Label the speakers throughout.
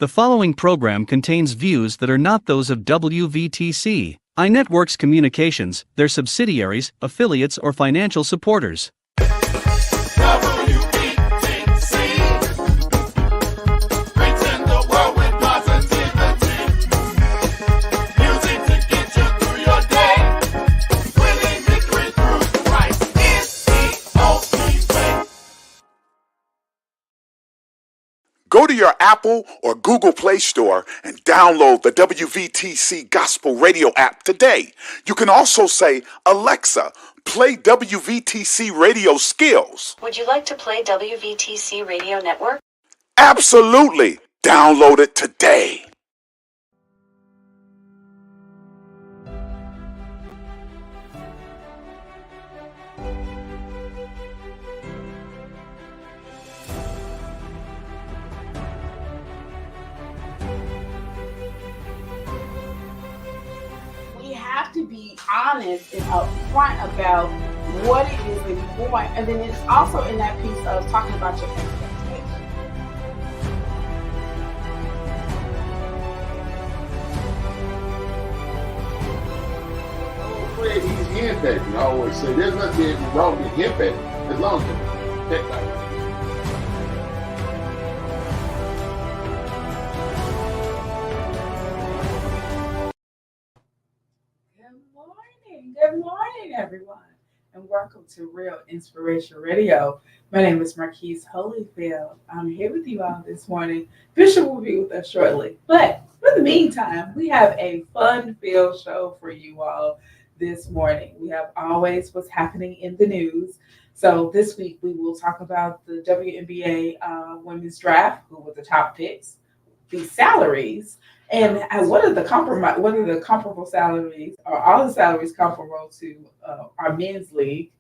Speaker 1: The following program contains views that are not those of WVTC, iNetworks Communications, their subsidiaries, affiliates, or financial supporters.
Speaker 2: WBTC, reaching the world with positivity. Music to get you through your day. Winning victory through Christ is the only way.
Speaker 3: Go to your Apple or Google Play Store and download the WVTC Gospel Radio app today. You can also say, Alexa, play WVTC Radio Skills.
Speaker 4: Would you like to play WVTC Radio Network?
Speaker 3: Absolutely. Download it today.
Speaker 5: We have to be honest and upfront about what it is that you want, and then it's also in that piece of talking about your expectations.
Speaker 6: I'm afraid he's henpecked. I always say there's nothing wrong with henpecking as long as it's technically.
Speaker 5: Good morning, everyone, and welcome to Real Inspiration Radio. My name is Marquise Holyfield. I'm here with you all this morning. Bishop will be with us shortly, but in the meantime, we have a fun-filled show for you all this morning. We have always what's happening in the news. So this week we will talk about the WNBA women's draft, who were the top picks, the salaries, and what are the comparable salaries? Are all the salaries comparable to our men's league?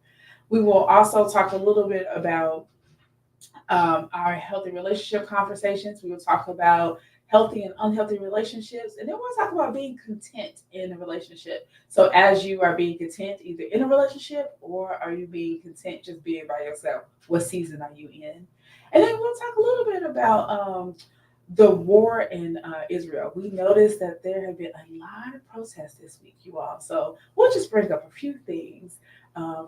Speaker 5: We will also talk a little bit about our healthy relationship conversations. We will talk about healthy and unhealthy relationships, and then we'll talk about being content in a relationship. So as you are being content either in a relationship or are you being content just being by yourself, what season are you in? And then we'll talk a little bit about the war in Israel. We noticed that there have been a lot of protests this week, you all. So we'll just bring up a few things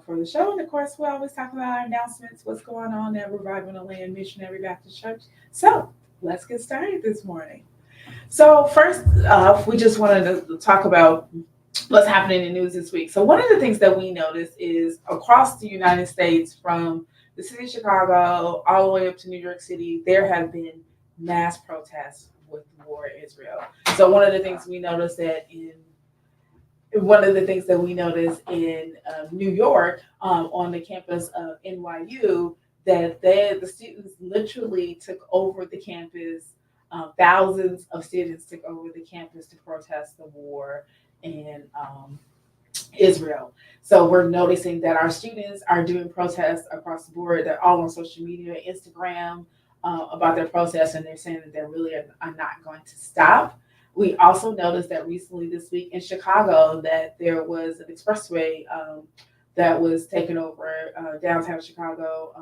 Speaker 5: for the show. And of course, we always talk about our announcements, what's going on at Reviving the Land Missionary Baptist Church. So let's get started this morning. So first off, we just wanted to talk about what's happening in the news this week. So one of the things that we noticed is across the United States, from the city of Chicago all the way up to New York City, there have been mass protests with the war in Israel. So one of the things we noticed in New York, on the campus of NYU, that the students literally took over the campus. Thousands of students took over the campus to protest the war in Israel. So we're noticing that our students are doing protests across the board. They're all on social media, Instagram, about their protests, and they're saying that they really are not going to stop. We also noticed that recently this week in Chicago that there was an expressway that was taken over, downtown Chicago.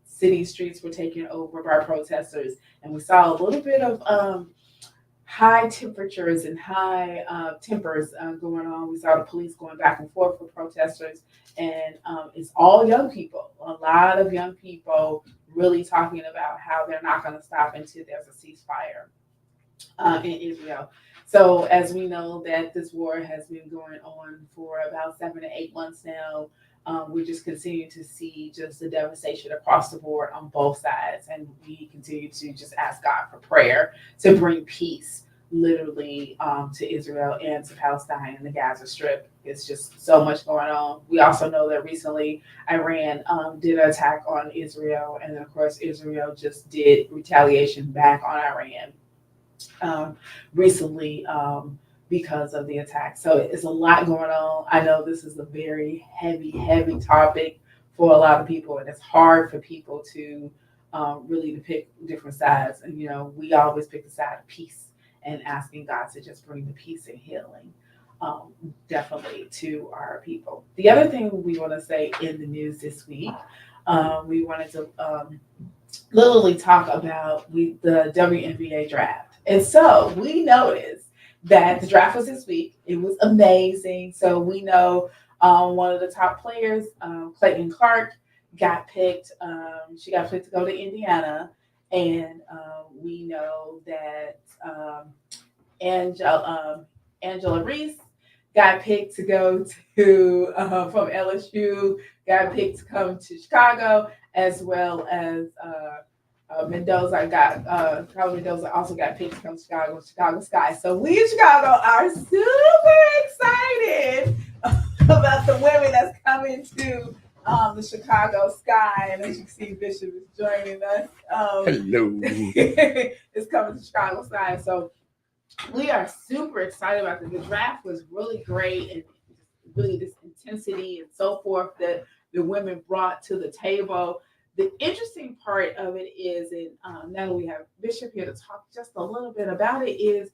Speaker 5: City streets were taken over by protesters, and we saw a little bit of high temperatures and high tempers going on. We saw the police going back and forth with protesters, and it's all young people, a lot of young people really talking about how they're not going to stop until there's a ceasefire in Israel. So as we know that this war has been going on for about 7 to 8 months now, we just continue to see just the devastation across the board on both sides. And we continue to just ask God for prayer to bring peace literally to Israel and to Palestine and the Gaza Strip. It's just so much going on. We also know that recently Iran did an attack on Israel, and then of course Israel just did retaliation back on Iran recently because of the attack. So it's a lot going on. I know this is a very heavy topic for a lot of people, and it's hard for people to really to pick different sides. And we always pick the side of peace and asking God to just bring the peace and healing definitely to our people. The other thing we want to say in the news this week, we wanted to literally talk about the WNBA draft. And so we noticed that the draft was this week. It was amazing. So we know one of the top players, Clayton Clark, got picked. She got picked to go to Indiana. And we know that Angela Reese got picked to go to from LSU, got picked to come to Chicago, as well as Mendoza Carlos Mendoza also got picked to come to Chicago Sky. So we in Chicago are super excited about the women that's coming to the Chicago Sky. And as you can see, Bishop is joining us.
Speaker 6: Hello.
Speaker 5: Is coming to Chicago Sky. So we are super excited about it. The draft was really great, and really this intensity and so forth that the women brought to the table. The interesting part of it is, and now that we have Bishop here to talk just a little bit about it, is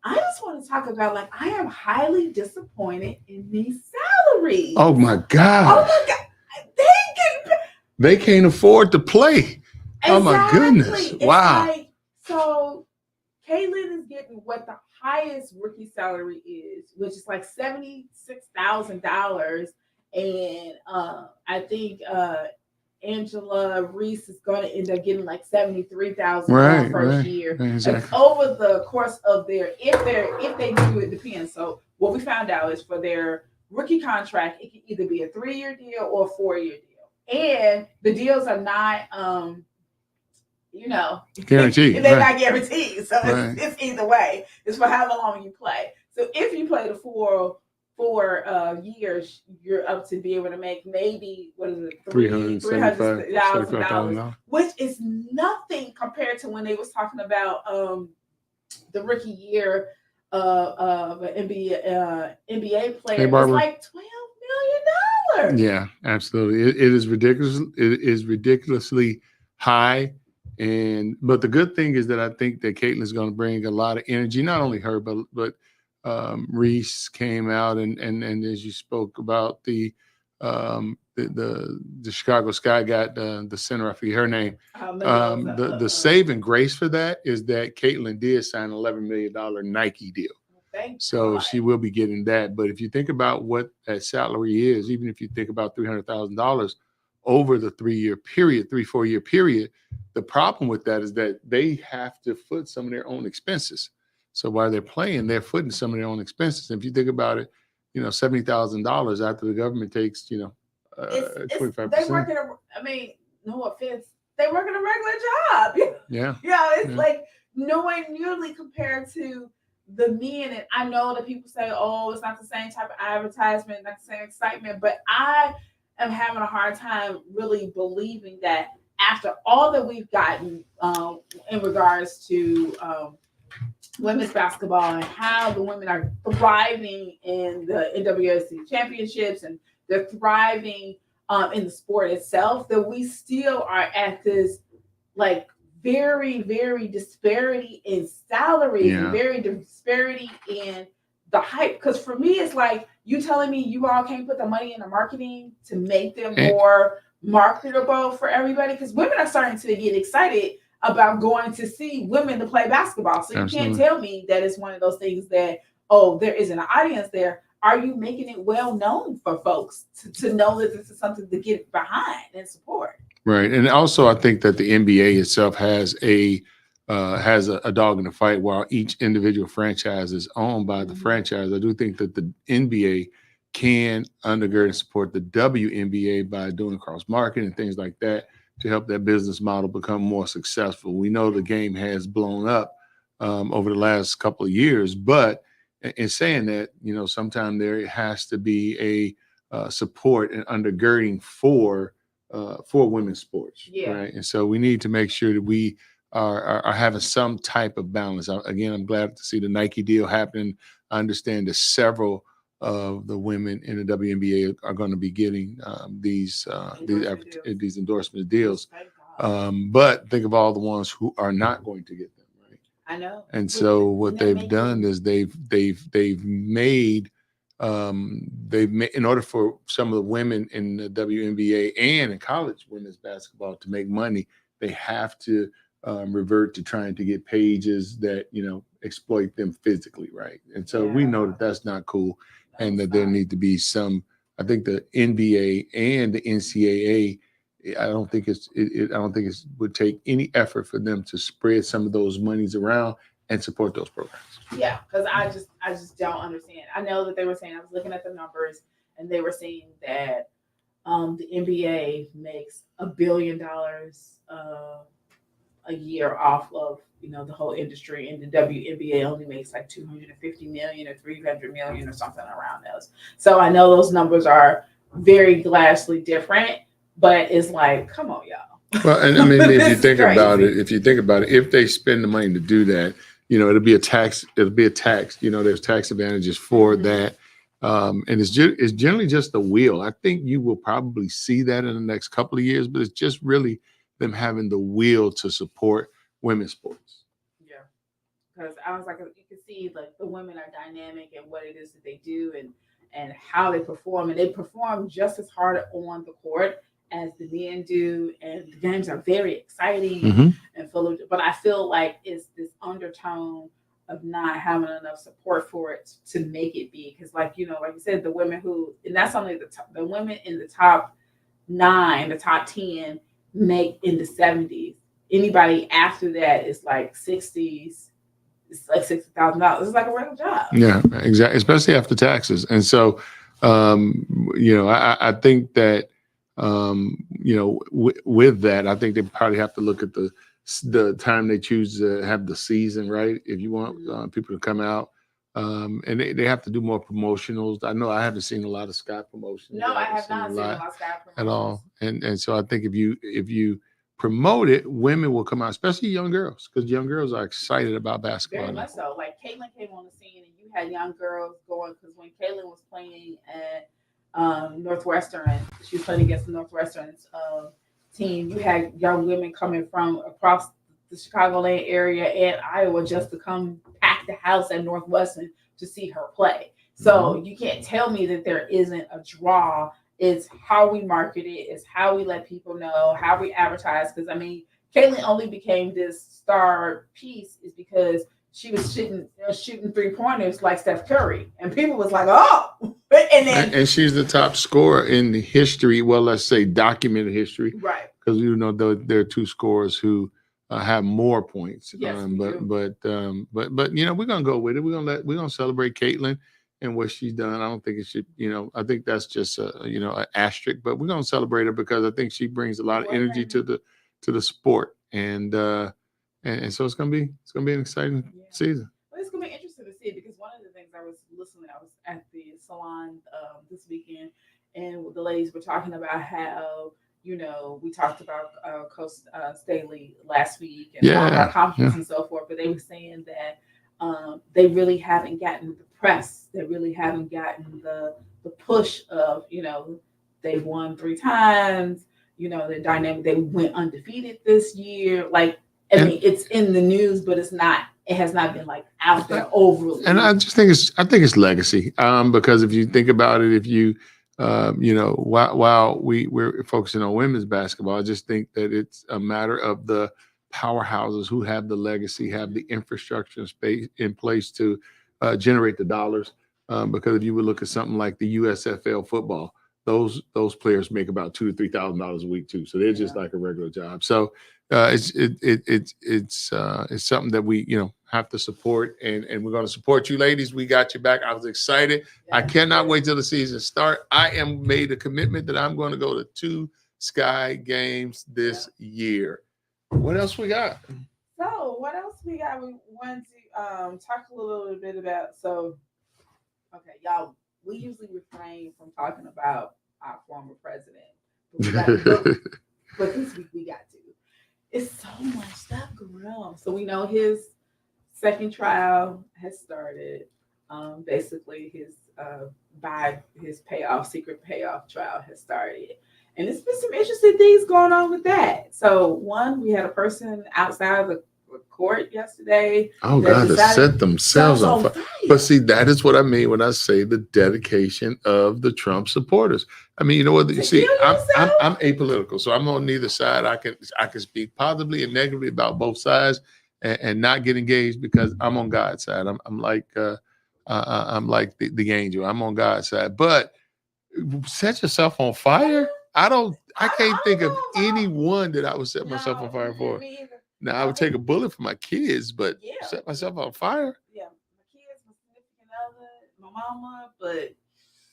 Speaker 5: I just want to talk about, like, I am highly disappointed in these salaries.
Speaker 6: Oh my God.
Speaker 5: Oh my God.
Speaker 6: They can't afford to play. Oh my goodness.
Speaker 5: It's
Speaker 6: Wow.
Speaker 5: like, so Caitlin is getting what the highest rookie salary is, which is like $76,000. And I think Angela Reese is going to end up getting like $73,000
Speaker 6: Right,
Speaker 5: first
Speaker 6: right.
Speaker 5: year.
Speaker 6: Exactly.
Speaker 5: Like, over the course of if they do, it depends. So what we found out is, for their rookie contract, it can either be a 3-year deal or a 4-year deal. And the deals are not
Speaker 6: Guaranteed.
Speaker 5: they're
Speaker 6: Right.
Speaker 5: not guaranteed. So
Speaker 6: Right.
Speaker 5: it's either way. It's for how long you play. So if you play the four years, you're up to be able to make maybe, what is it, $375,000, which is nothing compared to when they was talking about the rookie year of an NBA player.
Speaker 6: Hey, Barbara.
Speaker 5: It's like $12 million.
Speaker 6: Yeah, absolutely. It is ridiculous. It is ridiculously high. But the good thing is that I think that Caitlin is going to bring a lot of energy. Not only her, but Reese came out and as you spoke about the Chicago Sky got the center. I forget her name. The saving grace for that is that Caitlin did sign an $11 million Nike deal. So she will be getting that. But if you think about what that salary is, even if you think about $300,000 over the 3-4 year period, the problem with that is that they have to foot some of their own expenses. So while they're playing, they're footing some of their own expenses. And if you think about it, $70,000 after the government takes, 25%.
Speaker 5: They work in no offense, they work in a regular job.
Speaker 6: Yeah.
Speaker 5: It's like nowhere nearly compared to the men. And I know that people say, oh, it's not the same type of advertisement, not the same excitement, but I am having a hard time really believing that after all that we've gotten in regards to women's basketball and how the women are thriving in the NWSC championships and they're thriving in the sport itself, that we still are at this like very, very disparity in salaries and very disparity in the hype. Because for me, it's like, you telling me you all can't put the money in the marketing to make them more marketable for everybody? Because women are starting to get excited about going to see women to play basketball. So you can't tell me that it's one of those things that, oh, there isn't an audience there. Are you making it well known for folks to know that this is something to get behind and support?
Speaker 6: Right. And also, I think that the NBA itself has a dog in the fight, while each individual franchise is owned by the franchise. I do think that the NBA can undergird and support the WNBA by doing cross marketing and things like that to help that business model become more successful. We know the game has blown up over the last couple of years, but in saying that, sometimes there has to be a support and undergirding for women's sports, right? And so we need to make sure that we are having some type of balance. Again, I'm glad to see the Nike deal happen. I understand that several of the women in the WNBA are going to be getting these endorsement deals. But think of all the ones who are not going to get them, right?
Speaker 5: I know.
Speaker 6: And so what they've done is they've made in order for some of the women in the WNBA and in college women's basketball to make money, they have to revert to trying to get pages that, exploit them physically, right? And so we know that that's not cool, and that there need to be some. I think the NBA and the NCAA. I don't think I don't think it would take any effort for them to spread some of those monies around and support those programs.
Speaker 5: Yeah, because I just don't understand. I know that they were saying, I was looking at the numbers, and they were saying that the NBA makes $1 billion a year off of the whole industry, and the WNBA only makes like 250 million or 300 million or something around those. So I know those numbers are very vastly different, but it's like, come on, y'all.
Speaker 6: Well, and I mean, if you
Speaker 5: This is
Speaker 6: think about
Speaker 5: crazy.
Speaker 6: it, if they spend the money to do that, it'll be a tax. It'll be a tax. There's tax advantages for that, and it's generally just the will. I think you will probably see that in the next couple of years, but it's just really them having the will to support women's sports.
Speaker 5: Yeah, because I was like, you can see like the women are dynamic and what it is that they do, and how they perform, and they perform just as hard on the court as the men do, and the games are very exciting and full of. But I feel like it's this undertone of not having enough support for it to make it be, because like you said, the women and that's only the women in the top 9, the top 10 make in the 70s. Anybody after that is like 60s. It's like $60,000. It's like a regular job.
Speaker 6: Yeah, exactly. Especially after taxes. And so, I think that, with that, I think they probably have to look at the time they choose to have the season, right? If you want people to come out, and they have to do more promotionals. I know I haven't seen a lot of Scott promotions.
Speaker 5: No, I have not seen a lot of Scott promotions
Speaker 6: at all. And so I think if you promote it, women will come out, especially young girls, because young girls are excited about basketball.
Speaker 5: Very much so. Like Caitlin came on the scene, and you had young girls going, because when Caitlin was playing at Northwestern, she was playing against the Northwestern's team. You had young women coming from across the Chicagoland area and Iowa just to come pack the house at Northwestern to see her play. So you can't tell me that there isn't a draw. It's how we market it. It's how we let people know, how we advertise. Because, I mean, Caitlin only became this star piece is because she was shooting 3-pointers like Steph Curry. And people was like, oh. And
Speaker 6: she's the top scorer in the history. Well, let's say documented history.
Speaker 5: Right.
Speaker 6: Because, there are 2 scorers who have more points.
Speaker 5: Yes,
Speaker 6: but we're going to go with it. We're going to celebrate Caitlin and what she's done. I don't think it should, I think that's just an asterisk, but we're going to celebrate her because I think she brings a lot of energy to the sport. And so it's going to be an exciting season.
Speaker 5: Well, it's going to be interesting to see, because one of the things I was at the salon this weekend, and the ladies were talking about how, we talked about Coach Staley last week and all of our conference and so forth, but they were saying that they really haven't gotten the press. They really haven't gotten the push of, they've won 3 times, the dynamic, they went undefeated this year. Like, I mean, it's in the news, but it has not been like out there overly.
Speaker 6: And I just think it's legacy. Because if you think about it, while we're focusing on women's basketball, I just think that it's a matter of the powerhouses who have the legacy, have the infrastructure space in place to generate the dollars. Because if you would look at something like the USFL football, those players make about $2,000 to $3,000 a week too. So they're just like a regular job. So it's something that we have to support, and we're going to support you, ladies. We got you back. I was excited. I cannot wait till the season start. I am made a commitment that I'm going to go to 2 Sky games this year. What else we got?
Speaker 5: So what else we got? We want to talk a little bit about. So, okay, y'all. We usually refrain from talking about our former president, but this week we got to. It's so much stuff going on. So we know his second trial has started. Basically, his secret payoff trial has started. And there's been some interesting things going on with that. So one, we had a person outside of the court yesterday.
Speaker 6: Oh
Speaker 5: that
Speaker 6: God, to
Speaker 5: decided
Speaker 6: set themselves on fire.
Speaker 5: fire.
Speaker 6: But see, that is what I mean when I say the dedication of the Trump supporters. I mean, you know what?
Speaker 5: To
Speaker 6: See,
Speaker 5: kill yourself?
Speaker 6: I'm apolitical, so I'm on neither side. I can speak positively and negatively about both sides, and not get engaged because I'm on God's side. I'm like I'm like the angel. I'm on God's side. But set yourself on fire. I can't think of anyone that I would set myself on fire for.
Speaker 5: Me either.
Speaker 6: Now I would take a bullet for my kids, but
Speaker 5: Yeah.
Speaker 6: set myself on fire.
Speaker 5: Yeah, my kids, my significant other, my mama, but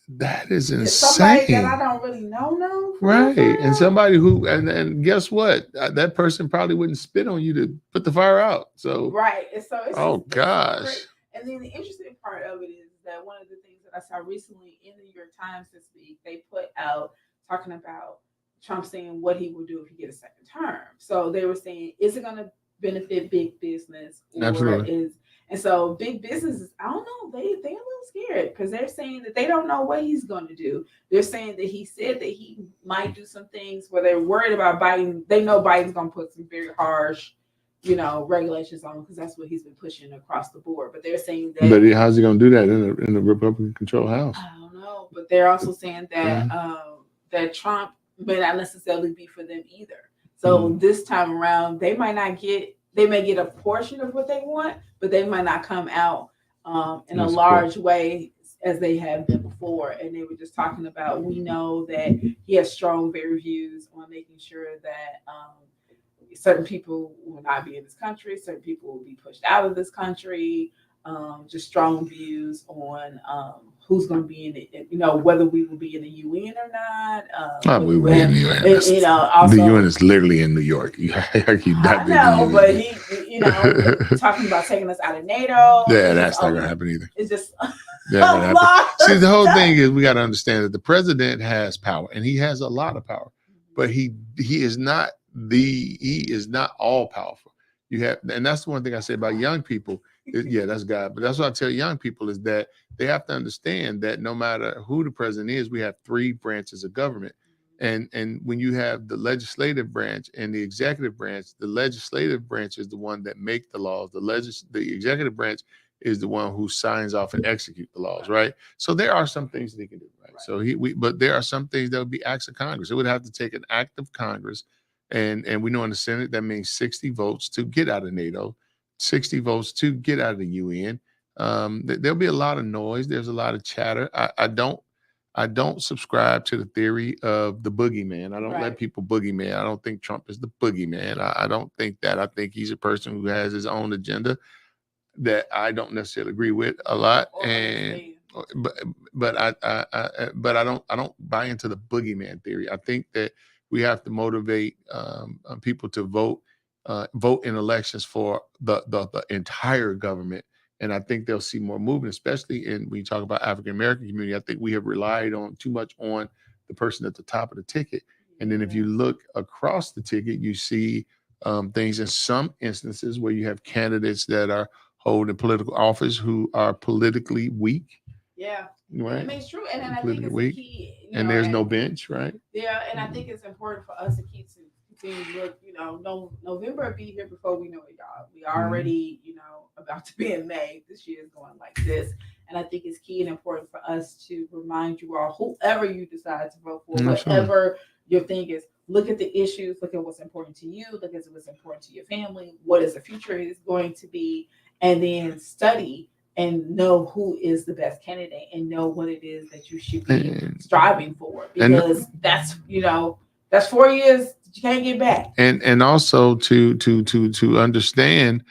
Speaker 6: That is
Speaker 5: somebody that I
Speaker 6: insane.
Speaker 5: don't really know.
Speaker 6: Right. And somebody who and guess what? That person probably wouldn't spit on you to put the fire out. So
Speaker 5: Right. And so it's
Speaker 6: oh
Speaker 5: just,
Speaker 6: gosh.
Speaker 5: great. And then the interesting part of it is that one of the things that I saw recently in the New York Times this week, they put out talking about Trump saying what he will do if he get a second term. So they were saying, is it going to benefit big business, or
Speaker 6: Absolutely.
Speaker 5: and so big businesses, I don't know, they're a little scared because they're saying that they don't know what he's going to do. They're saying that he said that he might do some things where they're worried about Biden. They know Biden's going to put some very harsh, regulations on him because that's what he's been pushing across the board. But they're saying that.
Speaker 6: But how's he gonna do that in a Republican controlled house?
Speaker 5: I don't know. But they're also saying that
Speaker 6: Mhm.
Speaker 5: that Trump may not necessarily be for them either. So this time around, they may get a portion of what they want, but they might not come out in a large way as they have been before. And they were just talking about, we know that he has strong views on making sure that certain people will not be in this country, certain people will be pushed out of this country. Just strong views on who's going to be in it, whether we will be in the UN or not.
Speaker 6: We will be in the UN.
Speaker 5: Also,
Speaker 6: the UN is literally in New York.
Speaker 5: I know, but he, talking about taking us out of NATO.
Speaker 6: Yeah, that's not going to happen either.
Speaker 5: It's just
Speaker 6: See, the whole thing is we got to understand that the president has power, and he has a lot of power, but he is not all powerful. You have, and that's the one thing I say about young people. Yeah, that's God. But that's what I tell young people is that they have to understand that no matter who the president is, we have three branches of government. And when you have the legislative branch and the executive branch, the legislative branch is the one that make the laws. The executive branch is the one who signs off and execute the laws, right? So there are some things that he can do, right? So but there are some things that would be acts of Congress. It would have to take an act of Congress. And we know in the Senate, that means 60 votes to get out of NATO, 60 votes to get out of the UN. There'll be a lot of noise. There's a lot of chatter. I don't subscribe to the theory of the boogeyman. I don't let people boogeyman. I don't think Trump is the boogeyman. I don't think that. I think he's a person who has his own agenda that I don't necessarily agree with a lot. But I don't buy into the boogeyman theory. I think that we have to motivate people to vote in elections for the entire government. And I think they'll see more movement, especially when you talk about African American community. I think we have relied too much on the person at the top of the ticket. And then if you look across the ticket, you see things in some instances where you have candidates that are holding political office who are politically weak.
Speaker 5: Yeah.
Speaker 6: Right.
Speaker 5: I mean, it's true. And then I think it's the key.
Speaker 6: And there's no bench, right?
Speaker 5: Yeah. And I think it's important for us to continue to look, November will be here before we know it, y'all. We already, about to be in May. This year is going like this. And I think it's key and important for us to remind you all, whoever you decide to vote for, whatever your thing is, look at the issues, look at what's important to you, look at what's important to your family, what is the future is going to be, and then study and know who is the best candidate and know what it is that you should be striving for, because that's 4 years that you can't get back.
Speaker 6: And also to understand,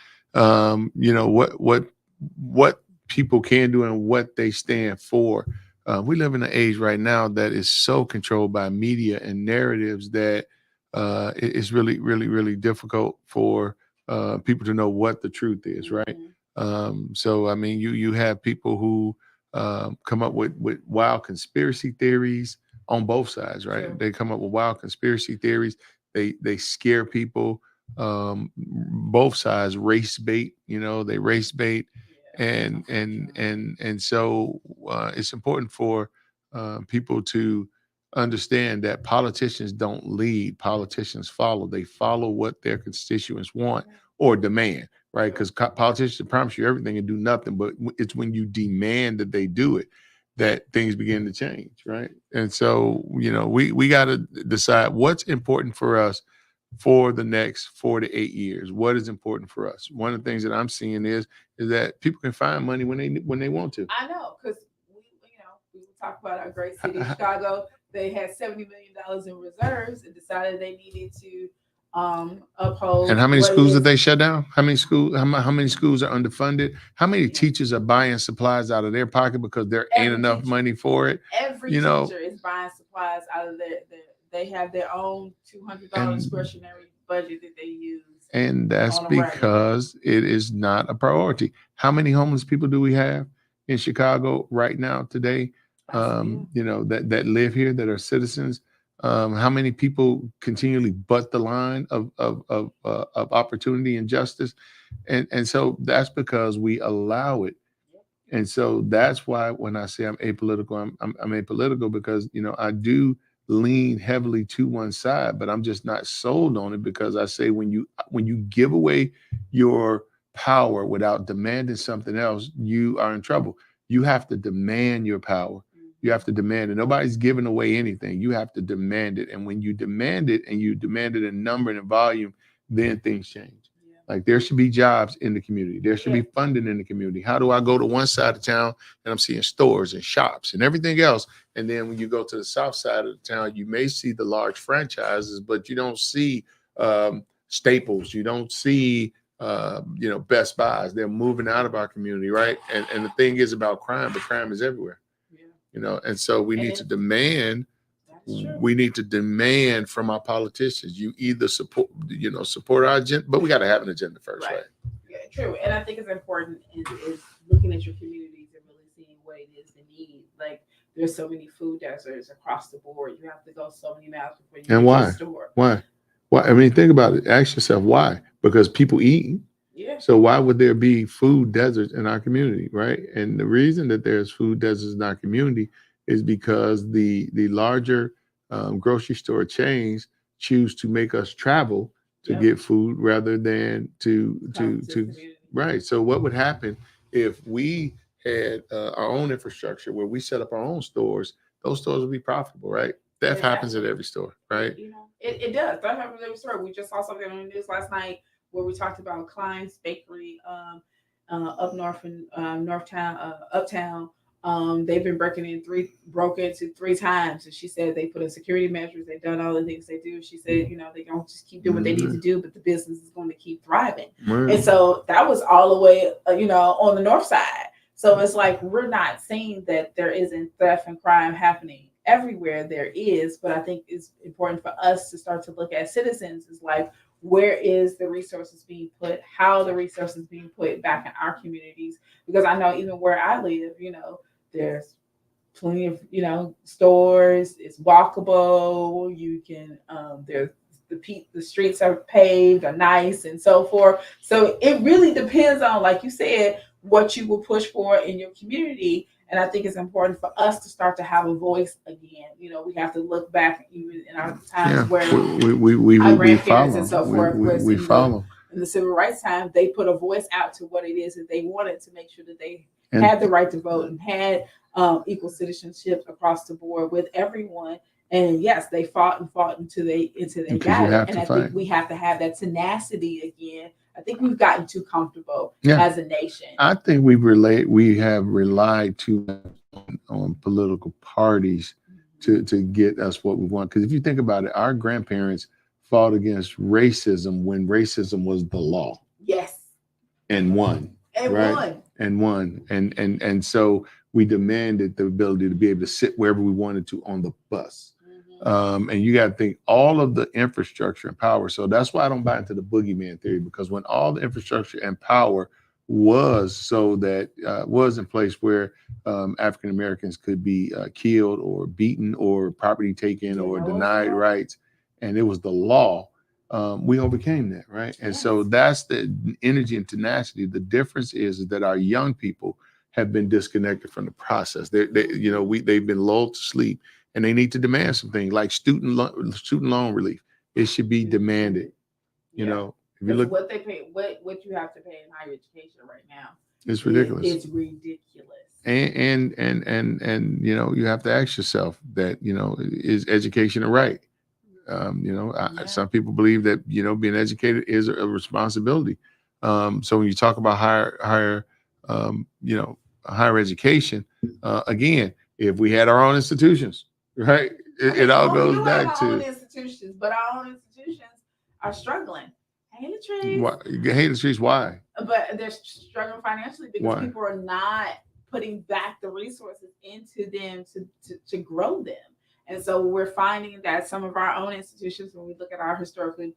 Speaker 6: what people can do and what they stand for. We live in an age right now that is so controlled by media and narratives that it's really, really, really difficult for people to know what the truth is, right? So, I mean, you have people who come up with wild conspiracy theories on both sides, right? Sure. They come up with wild conspiracy theories. They scare people. Both sides race bait, they race bait. And so it's important for people to understand that politicians don't lead, politicians follow. They follow what their constituents want or demand, right? Because politicians promise you everything and do nothing, but it's when you demand that they do it that things begin to change, right? And so, we got to decide what's important for us for the next 4 to 8 years. What is important for us? One of the things that I'm seeing is that people can find money when they want to.
Speaker 5: I know, because we talk about our great city of Chicago. They had $70 million in reserves and decided they needed to uphold.
Speaker 6: And how many
Speaker 5: what it
Speaker 6: schools
Speaker 5: is.
Speaker 6: did they shut down? How many schools? How many schools are underfunded? How many teachers are buying supplies out of their pocket because there ain't
Speaker 5: Every
Speaker 6: enough
Speaker 5: teacher.
Speaker 6: money for it?
Speaker 5: Every teacher is buying supplies out of they have their own $200 discretionary budget that they use.
Speaker 6: And that's
Speaker 5: on a regular.
Speaker 6: because it is not a priority. How many homeless people do we have in Chicago right now today? That live here, that are citizens. How many people continually butt the line of opportunity and justice? And so that's because we allow it. And so that's why when I say I'm apolitical, I'm apolitical because I do lean heavily to one side, but I'm just not sold on it, because I say when you give away your power without demanding something else, you are in trouble. You have to demand your power. You have to demand it. Nobody's giving away anything. You have to demand it. And when you demand it, and you demand it in number and in volume, then things change. Like there should be jobs in the community. There should be funding in the community. How do I go to one side of town and I'm seeing stores and shops and everything else? And then when you go to the south side of the town, you may see the large franchises, but you don't see Staples. You don't see Best Buys. They're moving out of our community, right? And the thing is about crime, but crime is everywhere. And so we need to demand. We need to demand from our politicians. You either support our agenda, but we got to have an agenda first, right?
Speaker 5: Yeah, true. And I think it's important is looking at your communities and really seeing what it is they need. Like there's so many food deserts across the board. You have to go so many miles before you get to the store.
Speaker 6: Why? I mean, think about it. Ask yourself why. Because people eat.
Speaker 5: Yeah.
Speaker 6: So why would there be food deserts in our community, right? And the reason that there's food deserts in our community is because the larger grocery store chains choose to make us travel to get food rather than to right. So what would happen if we had our own infrastructure where we set up our own stores? Those stores would be profitable, right? Theft happens at every store, right?
Speaker 5: It does. That happens at every store. We just saw something on the news last night where we talked about Klein's Bakery up north in Uptown. They've been broken into 3 times, and she said they put in security measures. They've done all the things they do. She said, they don't just keep doing what they need to do, but the business is going to keep thriving. And so that was all the way, on the north side. So it's like we're not saying that there isn't theft and crime happening everywhere. There is, but I think it's important for us to start to look at citizens as like, where is the resources being put? How the resources being put back in our communities? Because I know even where I live, there's plenty of stores. It's walkable. You can there's the streets are paved, are nice, and so forth. So it really depends on, like you said, what you will push for in your community. And I think it's important for us to start to have a voice again. We have to look back even in our times where our grandparents and so forth
Speaker 6: we follow.
Speaker 5: In the civil rights time, they put a voice out to what it is that they wanted to make sure that they had the right to vote and had equal citizenship across the board with everyone. And yes, they fought until they got it. And I think we have to have that tenacity again. I think we've gotten too comfortable as a nation.
Speaker 6: I think we have relied too much on political parties to get us what we want. Because if you think about it, our grandparents fought against racism when racism was the law.
Speaker 5: Yes.
Speaker 6: And won. And so we demanded the ability to be able to sit wherever we wanted to on the bus. And you got to think all of the infrastructure and power. So that's why I don't buy into the boogeyman theory, because when all the infrastructure and power was so that was in place where African Americans could be killed or beaten or property taken or denied rights, and it was the law, we overcame that, right? And so that's the energy and tenacity. The difference is that our young people have been disconnected from the process. They've been lulled to sleep. And they need to demand some things like student loan relief. It should be demanded. If you look,
Speaker 5: what they pay, what you have to pay in higher education right now,
Speaker 6: it's ridiculous.
Speaker 5: It's ridiculous.
Speaker 6: And you know, you have to ask yourself that, you know, is education a right? You know, some people believe that, you know, being educated is a responsibility. So when you talk about higher you know, higher education, again, if we had our own institutions, right, it all goes back to
Speaker 5: own institutions, but our own institutions are struggling. Hate the trees.
Speaker 6: Why? Hate the streets. Why?
Speaker 5: But they're struggling financially because
Speaker 6: Why?
Speaker 5: people are not putting back the resources into them to grow them. And so we're finding that some of our own institutions, when we look at our historically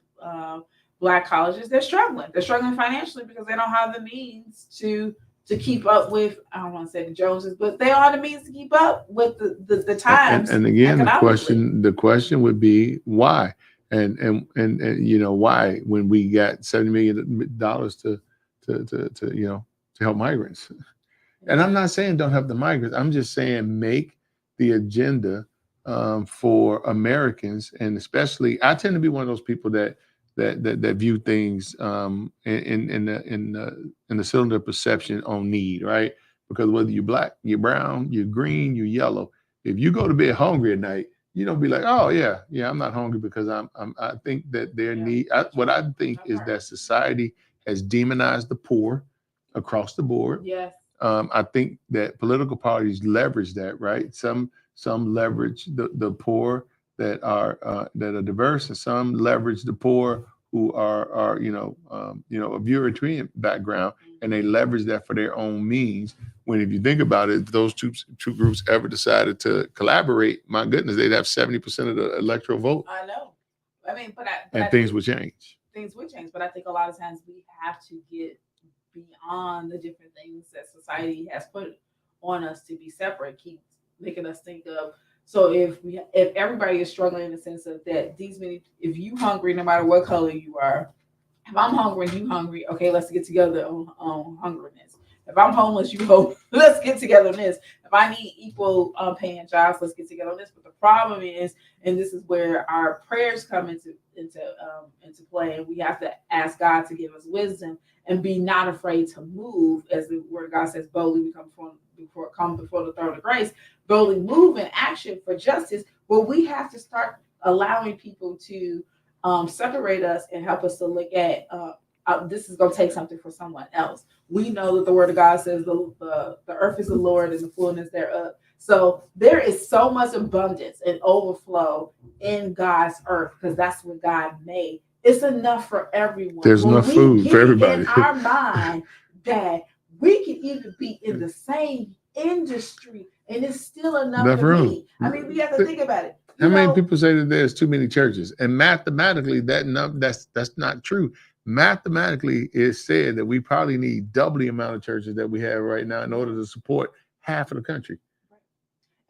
Speaker 5: Black colleges, they're struggling. They're struggling financially because they don't have the means to keep up with, I don't want to say the Joneses, but they don't have the means to keep up with the times.
Speaker 6: And again, the question would be why? And you know, why, when we got $70 million to you know, to help migrants. And I'm not saying don't help the migrants. I'm just saying make the agenda for Americans, and especially I tend to be one of those people that view things in the cylinder perception on need, right? Because whether you're Black, you're brown, you're green, you're yellow, if you go to bed hungry at night, you don't be like, oh yeah, I'm not hungry because I think that their need. What I think is that society has demonized the poor across the board.
Speaker 5: Yes.
Speaker 6: I think that political parties leverage that, right? Some leverage the poor that are diverse, and some leverage the poor who are you know of European background, and they leverage that for their own means. When, if you think about it, if those two groups ever decided to collaborate, my goodness, they'd have 70% of the electoral vote.
Speaker 5: I know. I mean, but
Speaker 6: things would change.
Speaker 5: Things would change, but I think a lot of times we have to get beyond the different things that society has put on us to be separate. Keep making us think of. So if everybody is struggling in the sense of that, if you hungry, no matter what color you are, if I'm hungry and you hungry, okay, let's get together on hungriness. If I'm homeless, you hope, let's get together on this. If I need equal paying jobs, let's get together on this. But the problem is, and this is where our prayers come into play, and we have to ask God to give us wisdom and be not afraid to move, as the word of God says, boldly we come before the throne of grace, boldly move in action for justice. Well, we have to start allowing people to separate us and help us to look at this is going to take something for someone else. We know that the word of God says the earth is the Lord and the fullness thereof. So there is so much abundance and overflow in God's earth because that's what God made. It's enough for everyone.
Speaker 6: There's enough food for everybody.
Speaker 5: In our mind that we can even be in the same industry and it's still enough to eat. I mean, we have to think about it.
Speaker 6: How many people say that there's too many churches? And mathematically, that's not true. Mathematically, it's said that we probably need double the amount of churches that we have right now in order to support half of the country.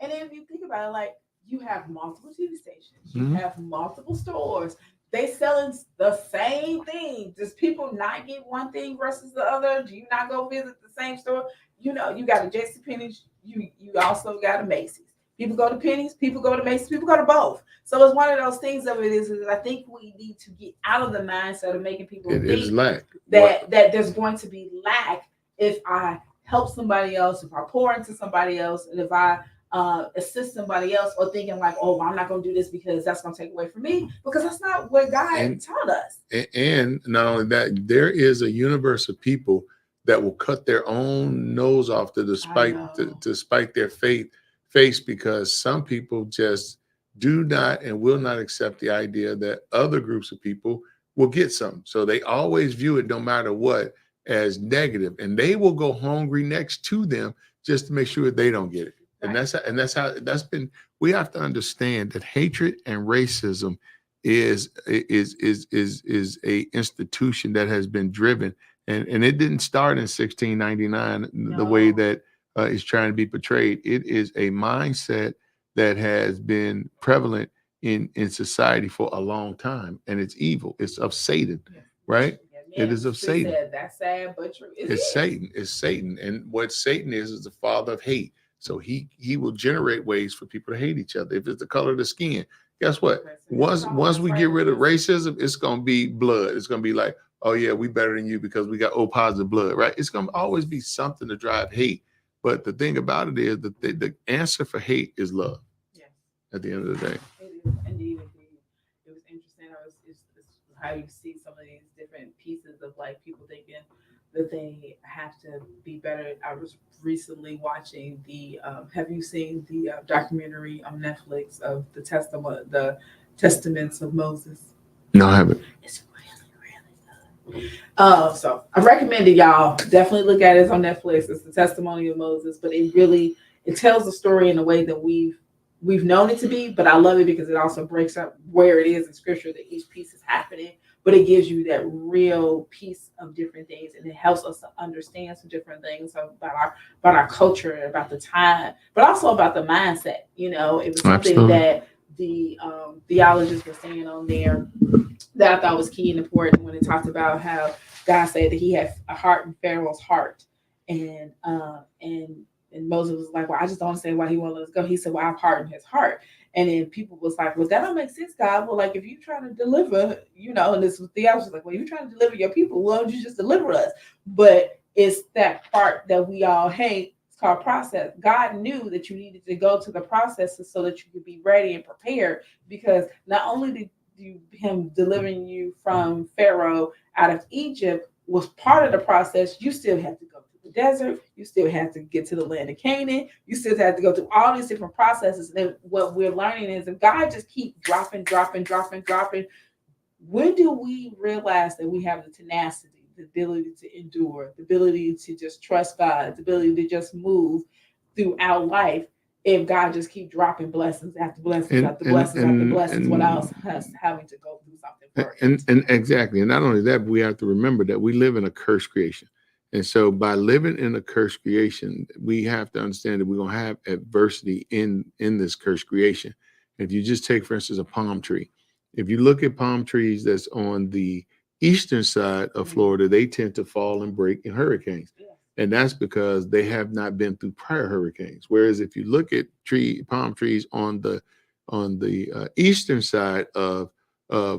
Speaker 5: And then if you think about it, like you have multiple TV stations, you have multiple stores. They selling the same thing. Does people not get one thing versus the other? Do you not go visit the same store? You know, you got a JCPenney, you also got a Macy's. People go to Penny's, people go to Macy's, people go to both. So it's one of those things of it is I think we need to get out of the mindset of making people think that there's going to be lack if I help somebody else, if I pour into somebody else, and if I assist somebody else, or thinking like, oh, I'm not going to do this because that's going to take away from me, because that's not what God taught us.
Speaker 6: And not only that, there is a universe of people that will cut their own nose off to spite their face, because some people just do not and will not accept the idea that other groups of people will get something. So they always view it, no matter what, as negative, and they will go hungry next to them just to make sure they don't get it. And that's how that's been. We have to understand that hatred and racism is a institution that has been driven, and it didn't start in 1699 the way that is trying to be portrayed. It is a mindset that has been prevalent in society for a long time, and it's evil. It's of Satan, right? It is of Satan.
Speaker 5: That's sad, but true.
Speaker 6: It's Satan. It's Satan, and what Satan is the father of hate. So he will generate ways for people to hate each other. If it's the color of the skin, guess what? Once we get rid of racism, it's gonna be blood. It's gonna be like, oh yeah, we better than you because we got O positive blood, right? It's going to always be something to drive hate. But the thing about it is that the answer for hate is love.
Speaker 5: Yes.
Speaker 6: At the end of the day.
Speaker 5: It is indeed. It was interesting. It's how you see some of these different pieces of like people thinking that they have to be better. I was recently watching the. Have you seen the documentary on Netflix of the Testaments of Moses?
Speaker 6: No, I haven't.
Speaker 5: It's really, really good. So I recommend it, y'all. Definitely look at it. It's on Netflix. It's the testimony of Moses, but it tells the story in a way that we've known it to be, but I love it because it also breaks up where it is in scripture that each piece is happening, but it gives you that real piece of different things, and it helps us to understand some different things about our culture, about the time, but also about the mindset. You know, it was something
Speaker 6: Absolutely.
Speaker 5: that the theologists were saying on there that I thought was key and important when it talked about how God said that he had a heart in Pharaoh's heart, and Moses was like, well, I just don't understand why he won't let us go. He said, well, I've hardened his heart. And then people was like, well, that don't make sense, God. Well, like if you're trying to deliver, and this was theology was like, well, you're trying to deliver your people. Well, don't you just deliver us? But it's that part that we all hate. It's called process. God knew that you needed to go to the processes so that you could be ready and prepared, because not only did him delivering you from Pharaoh out of Egypt was part of the process, you still have to go to the desert, you still have to get to the land of Canaan, you still have to go through all these different processes. And what we're learning is if God just keep dropping, when do we realize that we have the tenacity, the ability to endure, the ability to just trust God, the ability to just move throughout life? If God just keep dropping blessings after blessings after blessings after blessings, without us having to go through something for it.
Speaker 6: And exactly. And not only that, but we have to remember that we live in a cursed creation. And so by living in a cursed creation, we have to understand that we're going to have adversity in this cursed creation. If you just take, for instance, a palm tree. If you look at palm trees that's on the eastern side of Florida, they tend to fall and break in hurricanes. Yeah. And that's because they have not been through prior hurricanes. Whereas if you look at palm trees on the eastern side of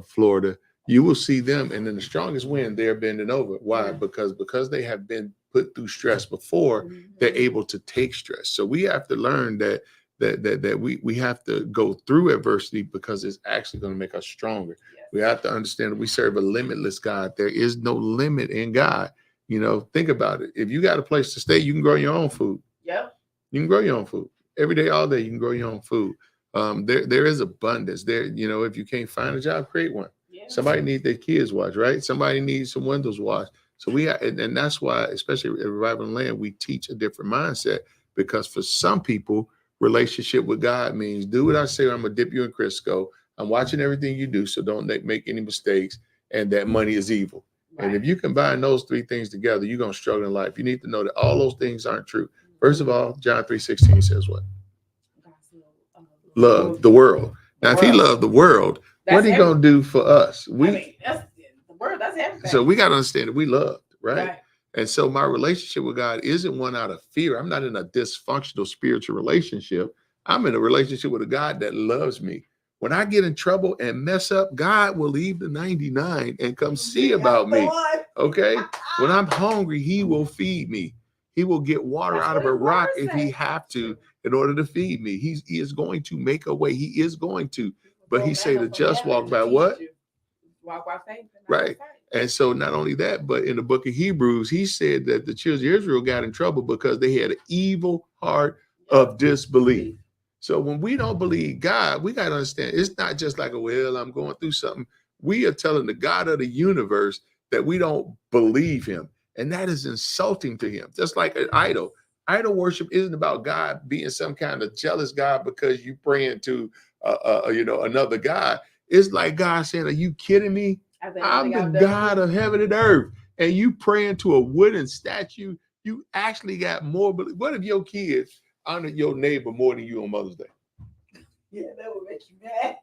Speaker 6: Florida, you will see them, and in the strongest wind, they're bending over. Why? Yeah. Because they have been put through stress before, they're able to take stress. So we have to learn that we have to go through adversity because it's actually going to make us stronger. Yes. We have to understand that we serve a limitless God. There is no limit in God. Think about it. If you got a place to stay, you can grow your own food.
Speaker 5: Yep.
Speaker 6: You can grow your own food every day, all day. You can grow your own food. There is abundance there. If you can't find a job, create one. Yeah. Somebody needs their kids washed, right? Somebody needs some windows washed. So and that's why, especially at Revival Land, we teach a different mindset, because for some people, relationship with God means do what I say, or I'm gonna dip you in Crisco. I'm watching everything you do, so don't make any mistakes. And that money is evil. Right. And if you combine those three things together, you're going to struggle in life. You need to know that all those things aren't true. First of all, John 3:16 says what? Love the world. Now, if he loved the world, what are he going to do for us?
Speaker 5: That's the word. That's everything.
Speaker 6: So we got to understand that we loved, right? And so my relationship with God isn't one out of fear. I'm not in a dysfunctional spiritual relationship. I'm in a relationship with a God that loves me. When I get in trouble and mess up, God will leave the 99 and come see about me. Okay? When I'm hungry, he will feed me. He will get water out of a rock if he have to in order to feed me. He is going to make a way. He is going to. But he say the just walk by what?
Speaker 5: Walk by faith.
Speaker 6: Right. And so not only that, but in the book of Hebrews, he said that the children of Israel got in trouble because they had an evil heart of disbelief. So when we don't believe God, we got to understand it's not just like, well, I'm going through something. We are telling the God of the universe that we don't believe him. And that is insulting to him. Just like an idol. Idol worship isn't about God being some kind of jealous God because you praying to another God. It's like God saying, are you kidding me? I'm the God of heaven and earth. And you praying to a wooden statue. You actually got more. What if your kids honor your neighbor more than you on Mother's Day?
Speaker 5: Yeah, that would make you mad.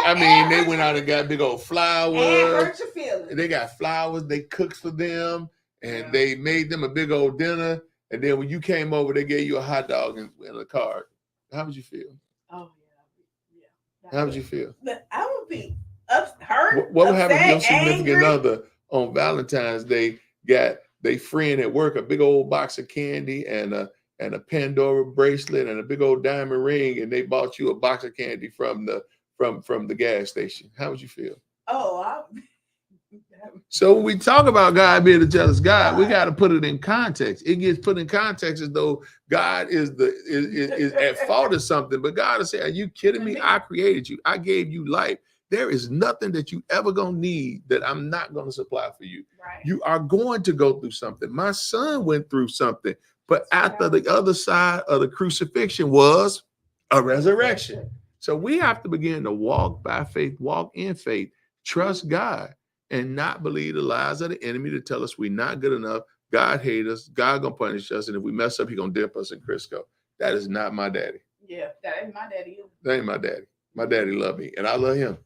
Speaker 6: I mean, they went out and got big old flowers.
Speaker 5: And hurt your feelings.
Speaker 6: They got flowers. They cooked for them. And they made them a big old dinner. And then when you came over, they gave you a hot dog and a card. How would you feel?
Speaker 5: Oh, yeah.
Speaker 6: How would you feel?
Speaker 5: I would be hurt.
Speaker 6: What would happen if your significant other on Valentine's Day got they friend at work a big old box of candy and a Pandora bracelet and a big old diamond ring, and they bought you a box of candy from the gas station. How would you feel?
Speaker 5: Oh,
Speaker 6: So when we talk about God being a jealous God, we got to put it in context. It gets put in context as though God is at fault of something. But God is saying, "Are you kidding me? I created you. I gave you life. There is nothing that you ever gonna need that I'm not gonna supply for you.
Speaker 5: right.
Speaker 6: You are going to go through something. My son went through something, but after the other side of the crucifixion was a resurrection. So we have to begin to walk by faith, walk in faith, trust God, and not believe the lies of the enemy to tell us we're not good enough. God hates us. God gonna punish us, and if we mess up, He gonna dip us in Crisco. That is not my daddy.
Speaker 5: Yeah, that ain't my daddy either.
Speaker 6: That ain't my daddy. My daddy love me, and I love him.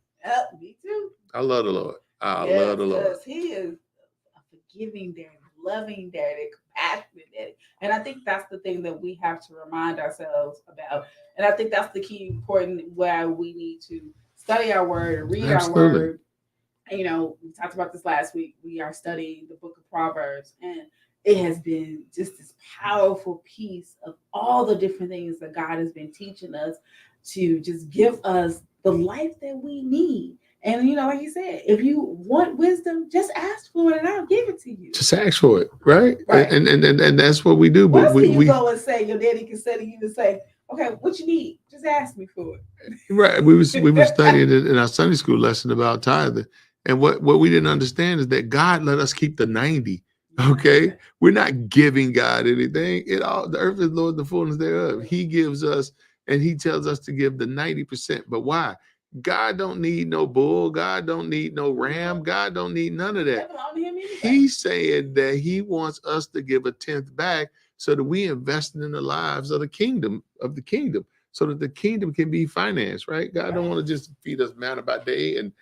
Speaker 5: Me too.
Speaker 6: I love the Lord. I love the Lord.
Speaker 5: Because He is a forgiving daddy, loving daddy, compassionate daddy. And I think that's the thing that we have to remind ourselves about. And I think that's the key important why we need to study our word and read our word. And, you know, we talked about this last week. We are studying the book of Proverbs, and it has been just this powerful piece of all the different things that God has been teaching us to just give us the life that we need. And, you know, like you said, if you want wisdom, just ask for it and I'll give it to you.
Speaker 6: Just ask for it, right?
Speaker 5: Right.
Speaker 6: And that's what we do.
Speaker 5: What
Speaker 6: But
Speaker 5: else can you
Speaker 6: we
Speaker 5: go and say? Your daddy can say to you and say, okay, what you need? Just ask me for it.
Speaker 6: right. We were studying it in our Sunday school lesson about tithing. And what we didn't understand is that God let us keep the 90. Okay. We're not giving God anything. The earth is Lord, the fullness thereof. He gives us, and He tells us to give the 90%. But why? God don't need no bull. God don't need no ram. God don't need none of that. He's saying that He wants us to give a tenth back so that we invest in the lives of the kingdom, so that the kingdom can be financed, right? God don't want to just feed us manna by day and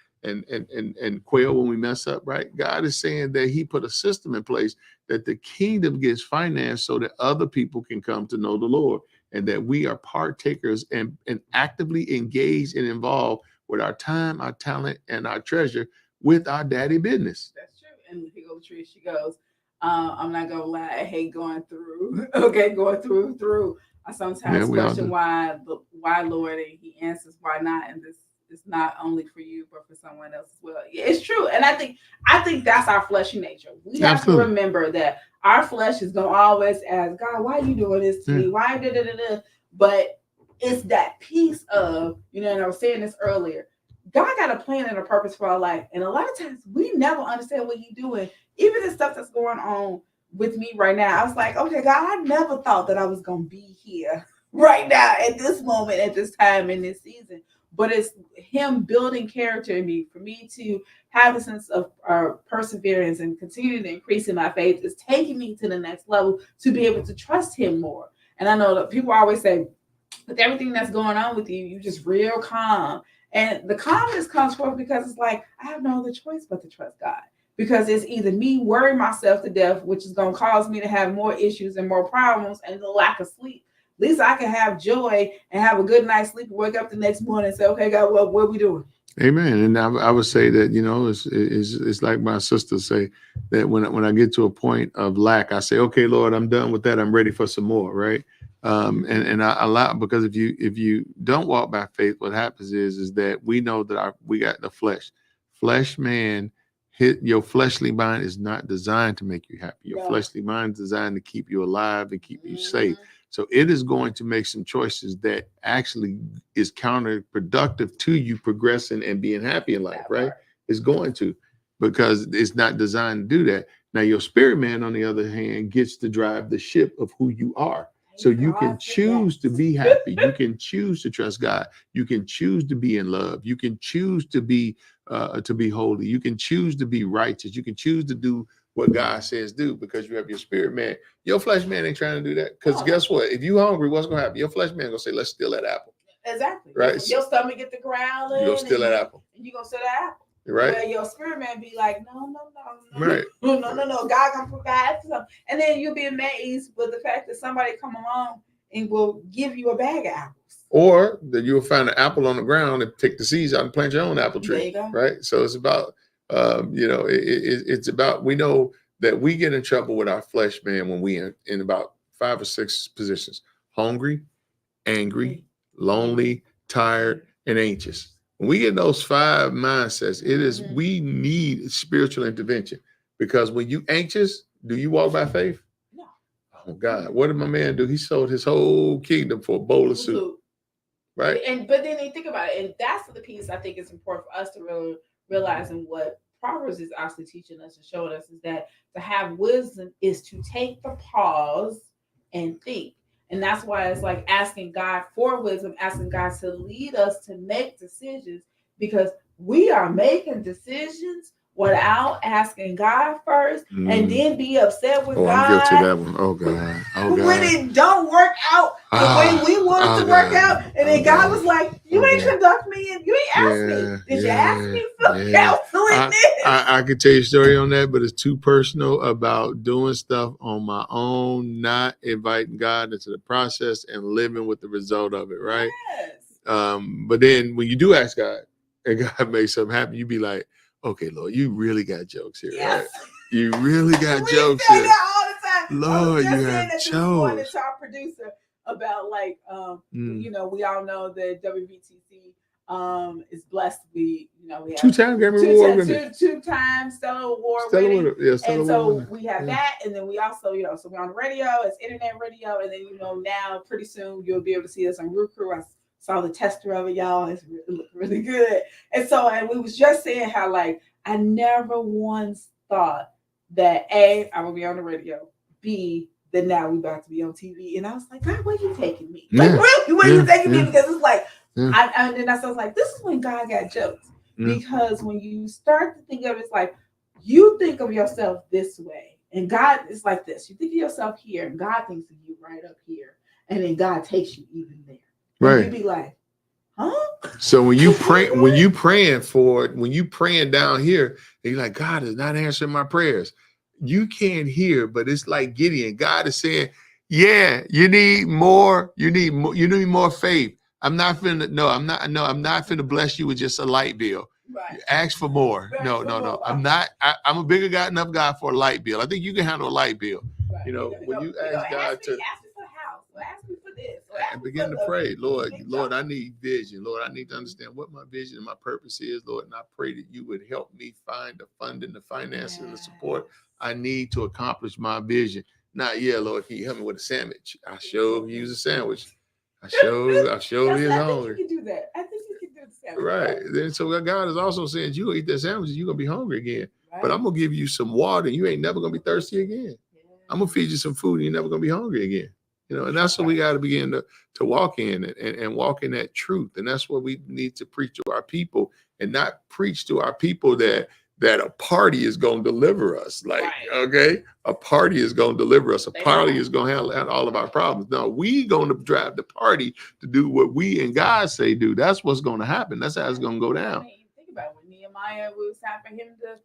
Speaker 6: quail when we mess up, right? God is saying that He put a system in place that the kingdom gets financed so that other people can come to know the Lord, and that we are partakers and actively engaged and involved with our time, our talent, and our treasure with our daddy business.
Speaker 5: That's true. And here goes Trish. She goes, I'm not gonna lie, I hate going through. Okay, going through. I sometimes question why Lord, and He answers why not, and this is not only for you but for someone else as well. Yeah, it's true. And I think that's our fleshy nature. We have to remember that our flesh is gonna always ask God, why are you doing this to me? Why da? But it's that piece of, you know, and I was saying this earlier, God got a plan and a purpose for our life. And a lot of times we never understand what He's doing. Even the stuff that's going on with me right now, I was like, okay, God, I never thought that I was going to be here right now at this moment, at this time in this season. But it's Him building character in me for me to have a sense of perseverance and continue to increase in my faith. Is taking me to the next level to be able to trust Him more. And I know that people always say, with everything that's going on with you, you're just real calm. And the calmness comes forth because it's like, I have no other choice but to trust God. Because it's either me worrying myself to death, which is going to cause me to have more issues and more problems, and the lack of sleep. At least I can have joy and have a good night's sleep and wake up the next morning and say, okay, God, what are we doing?
Speaker 6: Amen. And I would say that, you know, it's like my sisters say, that when I get to a point of lack, I say, okay, Lord, I'm done with that. I'm ready for some more, right? And I allow, because if you don't walk by faith, what happens is that we know that we got the flesh man. Your fleshly mind is not designed to make you happy. Your fleshly mind is designed to keep you alive and keep you safe. So it is going to make some choices that actually is counterproductive to you progressing and being happy in life, right? It's going to, because it's not designed to do that. Now, your spirit man, on the other hand, gets to drive the ship of who you are. So you can choose to be happy. You can choose to trust God. You can choose to be in love. You can choose to be holy. You can choose to be righteous. You can choose to do what God says do, because you have your spirit man. Your flesh man ain't trying to do that. Because guess what? If you hungry, what's gonna happen? Your flesh man gonna say, let's steal that apple.
Speaker 5: Exactly.
Speaker 6: Right.
Speaker 5: Your stomach get the growling.
Speaker 6: You gonna steal that apple.
Speaker 5: And you gonna steal that apple.
Speaker 6: Right.
Speaker 5: Where your spirit man be like, no.
Speaker 6: Right.
Speaker 5: No. God gonna provide for something. And then you'll be amazed with the fact that somebody come along and will give you a bag of apples. Or
Speaker 6: that you'll find an apple on the ground and take the seeds out and plant your own apple tree.
Speaker 5: There you go.
Speaker 6: Right. So it's about It's about, we know that we get in trouble with our flesh, man, when we in about 5 or 6 positions: hungry, angry, lonely, tired, and anxious. When we get those 5 mindsets, it is, we need spiritual intervention, because when you anxious, do you walk by faith?
Speaker 5: No.
Speaker 6: Oh God, what did my man do? He sold his whole kingdom for a bowl of soup. Right.
Speaker 5: But then they think about it, and that's the piece I think is important for us to really realize, and what Proverbs is actually teaching us and showing us is that to have wisdom is to take the pause and think. And that's why it's like asking God for wisdom, asking God to lead us to make decisions, because we are making decisions without asking God first, and then be upset with God.
Speaker 6: I'm guilty of that one. Oh God. Oh God.
Speaker 5: When it don't work out the way we want it to work out, and then God was like, "You ain't conduct me, and you ain't ask me. Did you ask me for counsel in this?"
Speaker 6: I could tell you a story on that, but it's too personal, about doing stuff on my own, not inviting God into the process and living with the result of it, right?
Speaker 5: Yes.
Speaker 6: But then when you do ask God and God makes something happen, you be like, okay, Lord, you really got jokes here, right? You really got jokes here.
Speaker 5: That all the time.
Speaker 6: Lord, you have
Speaker 5: jokes. To our producer about like, we all know that WVTC is blessed. We have
Speaker 6: 2-time Grammy Award winner,
Speaker 5: 2-time Stellar Award winner. And so
Speaker 6: winner.
Speaker 5: we have that, and then we also, so we're on the radio, it's internet radio, and then now pretty soon you'll be able to see us on Roku. I saw the tester of it, y'all. It looked really good. And we was just saying how, like, I never once thought that A, I would be on the radio, B, that now we about to be on TV. And I was like, God, where you taking me? Like, really, where you taking me? Because it's like, and I was like, this is when God got jokes. Because when you start to think of it, it's like, you think of yourself this way, and God is like this. You think of yourself here, and God thinks of you right up here. And then God takes you even there. Right. You'd be like, huh?
Speaker 6: So when you praying down here, and you're like, God is not answering my prayers. You can't hear, but it's like Gideon. God is saying, yeah, you need more. You need more faith. I'm not finna bless you with just a light bill. Right. Ask for more. No. I'm not. I'm a bigger God, enough God for a light bill. I think you can handle a light bill. Right. When you ask God to
Speaker 5: ask me for the house, or ask me for this,
Speaker 6: and begin to pray, Lord, I need vision. Lord, I need to understand what my vision and my purpose is, Lord. And I pray that you would help me find the funding, the finances, and the support I need to accomplish my vision. Not, Lord, can you help me with a sandwich? I sure use a sandwich. I showed he is hungry.
Speaker 5: I think you can do that. I think you can do the sandwich.
Speaker 6: Right. Then so God is also saying, you eat that sandwich, you're gonna be hungry again. Right. But I'm gonna give you some water, and you ain't never gonna be thirsty again. Yeah. I'm gonna feed you some food, and you're never gonna be hungry again. And that's what we got to begin to walk in and walk in that truth. And that's what we need to preach to our people, and not preach to our people that a party is going to deliver us. Like, okay, a party is going to deliver us. A party is going to handle all of our problems. Now we going to drive the party to do what we and God say do. That's what's going to happen. That's how it's going to go down.
Speaker 5: Think about it. When Nehemiah, it was time for him to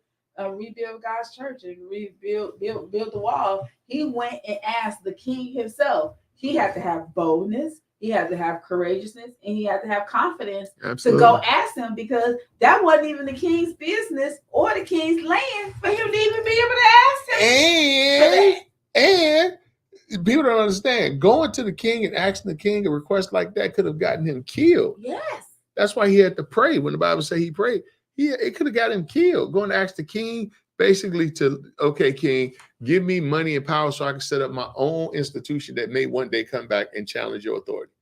Speaker 5: rebuild God's church and build the wall. He went and asked the king himself. He had to have boldness. He had to have courageousness, and he had to have confidence to go ask him, because that wasn't even the king's business or the king's land for him to even be able to ask him.
Speaker 6: And people don't understand, going to the king and asking the king a request like that could have gotten him killed.
Speaker 5: Yes.
Speaker 6: That's why he had to pray. When the Bible says he prayed, it could have got him killed. Going to ask the king basically okay, king, give me money and power so I can set up my own institution that may one day come back and challenge your authority.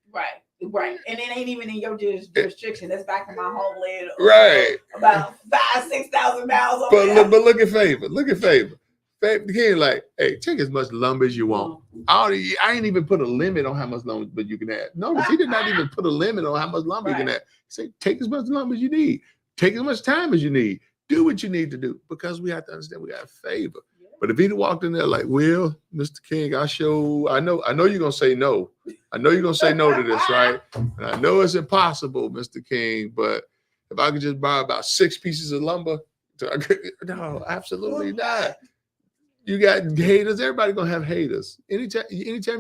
Speaker 5: Right. And it ain't even in your jurisdiction. That's back in my homeland.
Speaker 6: Right.
Speaker 5: About 5,000-6,000 miles
Speaker 6: over there. But look at favor. The king like, hey, take as much lumber as you want. I ain't even put a limit on how much lumber you can have. Notice he did not even put a limit on how much lumber you can have. He said, take as much lumber as you need. Take as much time as you need. Do what you need to do, because we have to understand we got favor. Yeah. But if he'd walked in there like, well, Mr. King, I know you're gonna say no. I know you're gonna say no to this, right? And I know it's impossible, Mr. King, but if I could just buy about 6 pieces of lumber, no, absolutely not. You got haters. Everybody gonna have haters. Anytime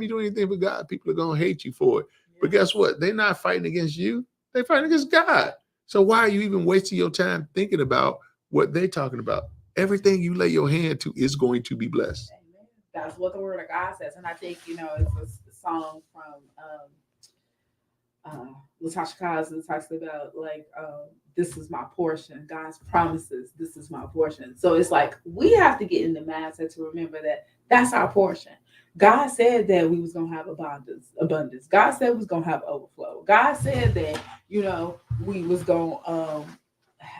Speaker 6: you do anything for God, people are gonna hate you for it. Yeah. But guess what? They're not fighting against you. They're fighting against God. So why are you even wasting your time thinking about what they're talking about. Everything you lay your hand to is going to be blessed.
Speaker 5: Amen. That's what the word of God says. And I think, it's a song from Latasha Cousins talks about like this is my portion. God's promises, this is my portion. So it's like we have to get in the mindset to remember that that's our portion. God said that we was gonna have abundance. God said we was gonna have overflow. God said that we was gonna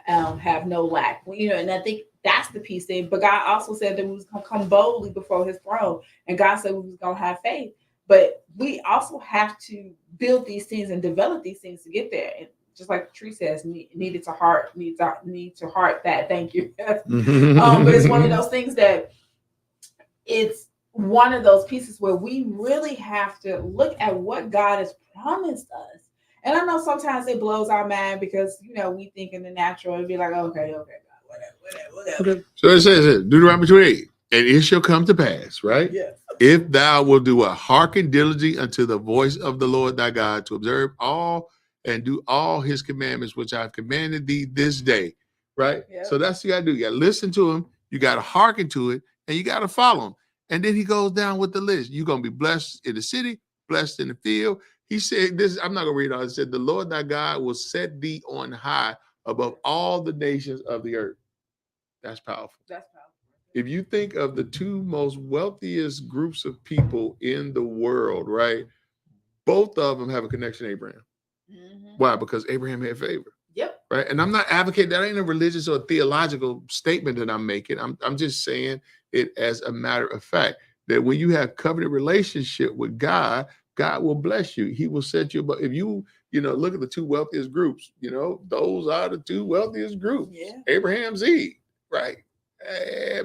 Speaker 5: have no lack. And I think that's the piece thing. But God also said that we was gonna come boldly before His throne, and God said we was gonna have faith. But we also have to build these things and develop these things to get there. And just like the tree says, need to heart that. Thank you. But it's one of those things that it's one of those pieces where we really have to look at what God has promised us. And I know sometimes it blows our mind because, we think in the natural and be like, okay, God, whatever.
Speaker 6: Okay. So it says Deuteronomy 28, and it shall come to pass, right?
Speaker 5: Yes.
Speaker 6: If thou wilt do what? Hearken diligently unto the voice of the Lord thy God, to observe all and do all his commandments, which I've commanded thee this day, right?
Speaker 5: Yep.
Speaker 6: So that's what you got to do. You got to listen to him, you got to hearken to it, and you got to follow him. And then he goes down with the list. You're going to be blessed in the city, blessed in the field. He said this, I'm not going to read it all. He said, the Lord thy God will set thee on high above all the nations of the earth. That's powerful.
Speaker 5: That's powerful.
Speaker 6: If you think of the two most wealthiest groups of people in the world, right? Both of them have a connection to Abraham.
Speaker 5: Mm-hmm.
Speaker 6: Why? Because Abraham had favor.
Speaker 5: Yep.
Speaker 6: Right. And I'm not advocating that. Ain't a religious or theological statement that I'm making. I'm just saying it as a matter of fact that when you have covenant relationship with God, God will bless you. He will set you. But if you look at the two wealthiest groups, those are the two wealthiest groups.
Speaker 5: Yeah.
Speaker 6: Abraham's Eve, right?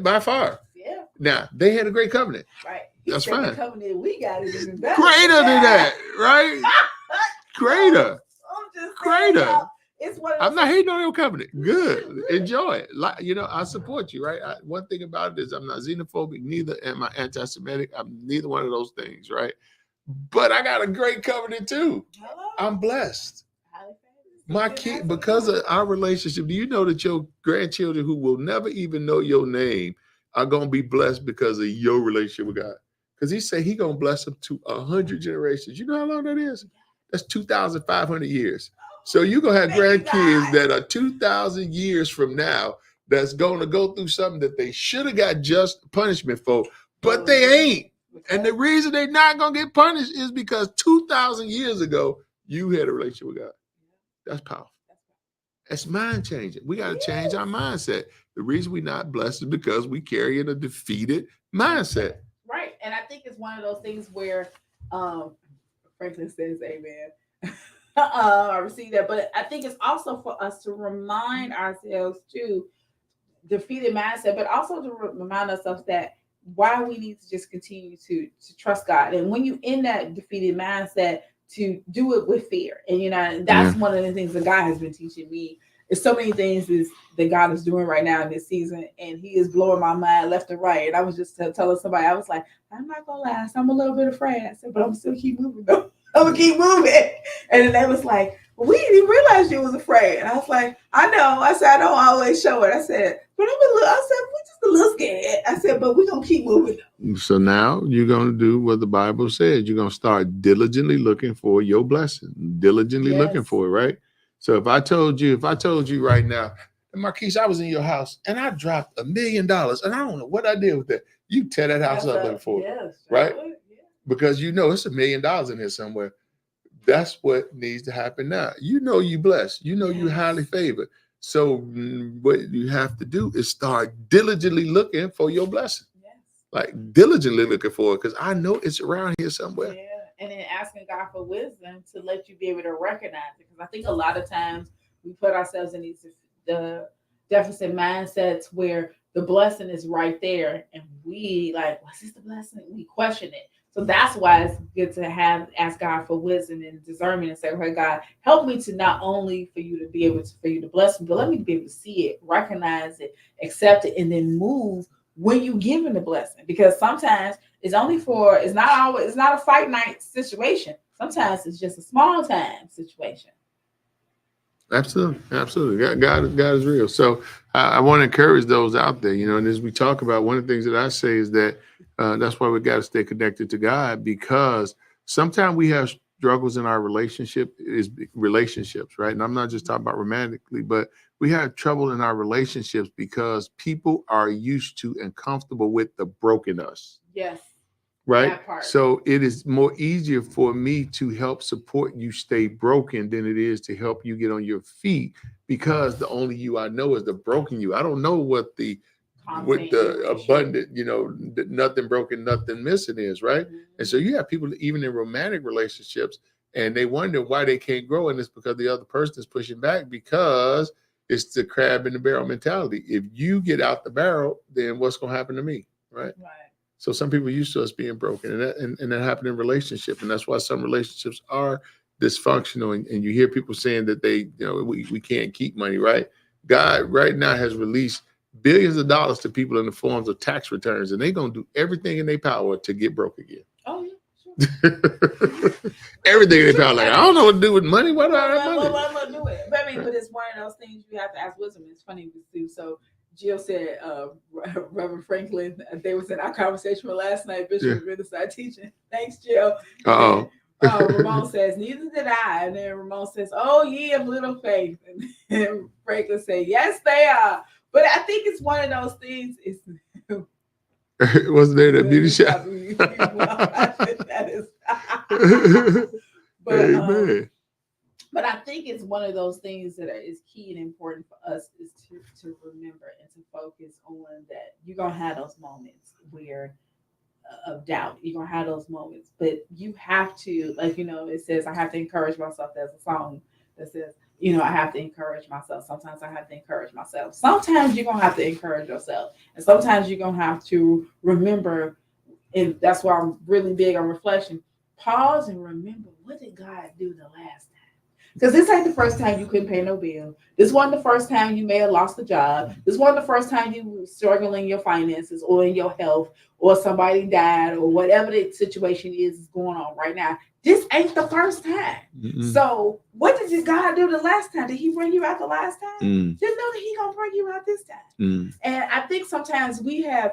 Speaker 6: By far.
Speaker 5: Yeah.
Speaker 6: Now they had a great covenant.
Speaker 5: Right.
Speaker 6: That's fine.
Speaker 5: The covenant we got is even better.
Speaker 6: Greater than that, right? Greater.
Speaker 5: I'm just
Speaker 6: Greater.
Speaker 5: saying, it's one of
Speaker 6: I'm not hating on your covenant. Good. Enjoy it. I support you, right? One thing about it is I'm not xenophobic, neither am I anti-Semitic. I'm neither one of those things, right? But I got a great covenant too.
Speaker 5: Hello?
Speaker 6: I'm blessed. My kid, because of our relationship, do you know that your grandchildren who will never even know your name are going to be blessed because of your relationship with God? Because he said he's going to bless them to 100 generations. You know how long that is? That's 2,500 years. So you're going to have grandkids that are 2,000 years from now that's going to go through something that they should have got just punishment for, but they ain't. And the reason they're not going to get punished is because 2,000 years ago, you had a relationship with God. That's powerful. That's mind changing. We got to change our mindset. The reason we're not blessed is because we carry in a defeated mindset.
Speaker 5: Right. And I think it's one of those things where Franklin says, amen. I receive that. But I think it's also for us to remind ourselves to defeated mindset, but also to remind ourselves that why we need to just continue to trust God. And when you're in that defeated mindset, to do it with fear. And that's one of the things that God has been teaching me. There's so many things that God is doing right now in this season, and He is blowing my mind left and right. And I was just telling somebody, I was like, I'm not gonna lie, I'm a little bit afraid. I said, but I'm still keep moving though. I'm gonna keep moving. And then they was like, well, we didn't even realize you was afraid. And I was like, I know. I said, I don't always show it. I said, but we're just a little scared. I said, but we're gonna keep moving.
Speaker 6: So now you're gonna do what the Bible says. You're gonna start diligently looking for your blessing, diligently looking for it, right? So if I told you right now, Marquise, I was in your house and I dropped $1 million and I don't know what I did with that. You tear that house up looking for it, right? Yeah. Because it's $1 million in here somewhere. That's what needs to happen now. You blessed. You highly favored. So what you have to do is start diligently looking for your blessing. Yes. Like diligently looking for it, because I know it's around here somewhere.
Speaker 5: Yeah. And then asking God for wisdom to let you be able to recognize it. Because I think a lot of times we put ourselves in the deficit mindsets where the blessing is right there. And we like, what's this the blessing? We question it. So that's why it's good to ask God for wisdom and discernment and say, okay, God, help me to not only for you to bless me, but let me be able to see it, recognize it, accept it, and then move when you give him the blessing. Because sometimes it's not a fight night situation. Sometimes it's just a small time situation.
Speaker 6: Absolutely. God is real. So I want to encourage those out there, and as we talk about, one of the things that I say is that that's why we got to stay connected to God, because sometimes we have struggles in our relationships, right? And I'm not just talking about romantically, but we have trouble in our relationships because people are used to and comfortable with the broken us.
Speaker 5: Yes,
Speaker 6: Right.
Speaker 5: that part.
Speaker 6: So it is more easier for me to help support you stay broken than it is to help you get on your feet, because the only you I know is the broken you. I don't know what the
Speaker 5: Content ratio.
Speaker 6: abundant, nothing broken, nothing missing is, right? And so
Speaker 5: Mhm.
Speaker 6: you have people even in romantic relationships, and they wonder why they can't grow, and it's because the other person is pushing back, because it's the crab in the barrel mentality. If you get out the barrel, then what's going to happen to me, right?
Speaker 5: Right.
Speaker 6: So some people are used to us being broken, and that happened in relationship, and that's why some relationships are dysfunctional. And you hear people saying that we can't keep money, right? God right now has released billions of dollars to people in the forms of tax returns, and they're gonna do everything in their power to get broke again.
Speaker 5: Oh yeah, sure.
Speaker 6: Everything in their power. Like, I don't know what to do with money. Why do I have money?
Speaker 5: Well, I'm gonna do it. But I mean, but it's one of those things you have to ask wisdom. It's funny too. So Jill said, Reverend Franklin, they was in our conversation last night, Bishop of Riverside teaching. Thanks, Jill.
Speaker 6: Uh-oh.
Speaker 5: Ramon says, neither did I. And then Ramon says, oh, ye of little faith. And Franklin said, yes, they are. But I think it's one of those things. It's
Speaker 6: wasn't there that beauty shop?
Speaker 5: That is. But,
Speaker 6: Amen.
Speaker 5: but I think it's one of those things that is key and important for us is to remember and to focus on that you're going to have those moments where of doubt. You're going to have those moments, but you have to, it says, I have to encourage myself. There's a song that says, I have to encourage myself. Sometimes I have to encourage myself. Sometimes you're going to have to encourage yourself. And sometimes you're going to have to remember, and that's why I'm really big on reflection. Pause and remember, what did God do the last time? Because this ain't the first time you couldn't pay no bill. This wasn't the first time you may have lost a job. This wasn't the first time you were struggling in your finances or in your health, or somebody died, or whatever the situation is going on right now. This ain't the first time. Mm-hmm. So what did God do the last time? Did he bring you out the last time? Just know that he gonna bring you out this time. And I think sometimes we have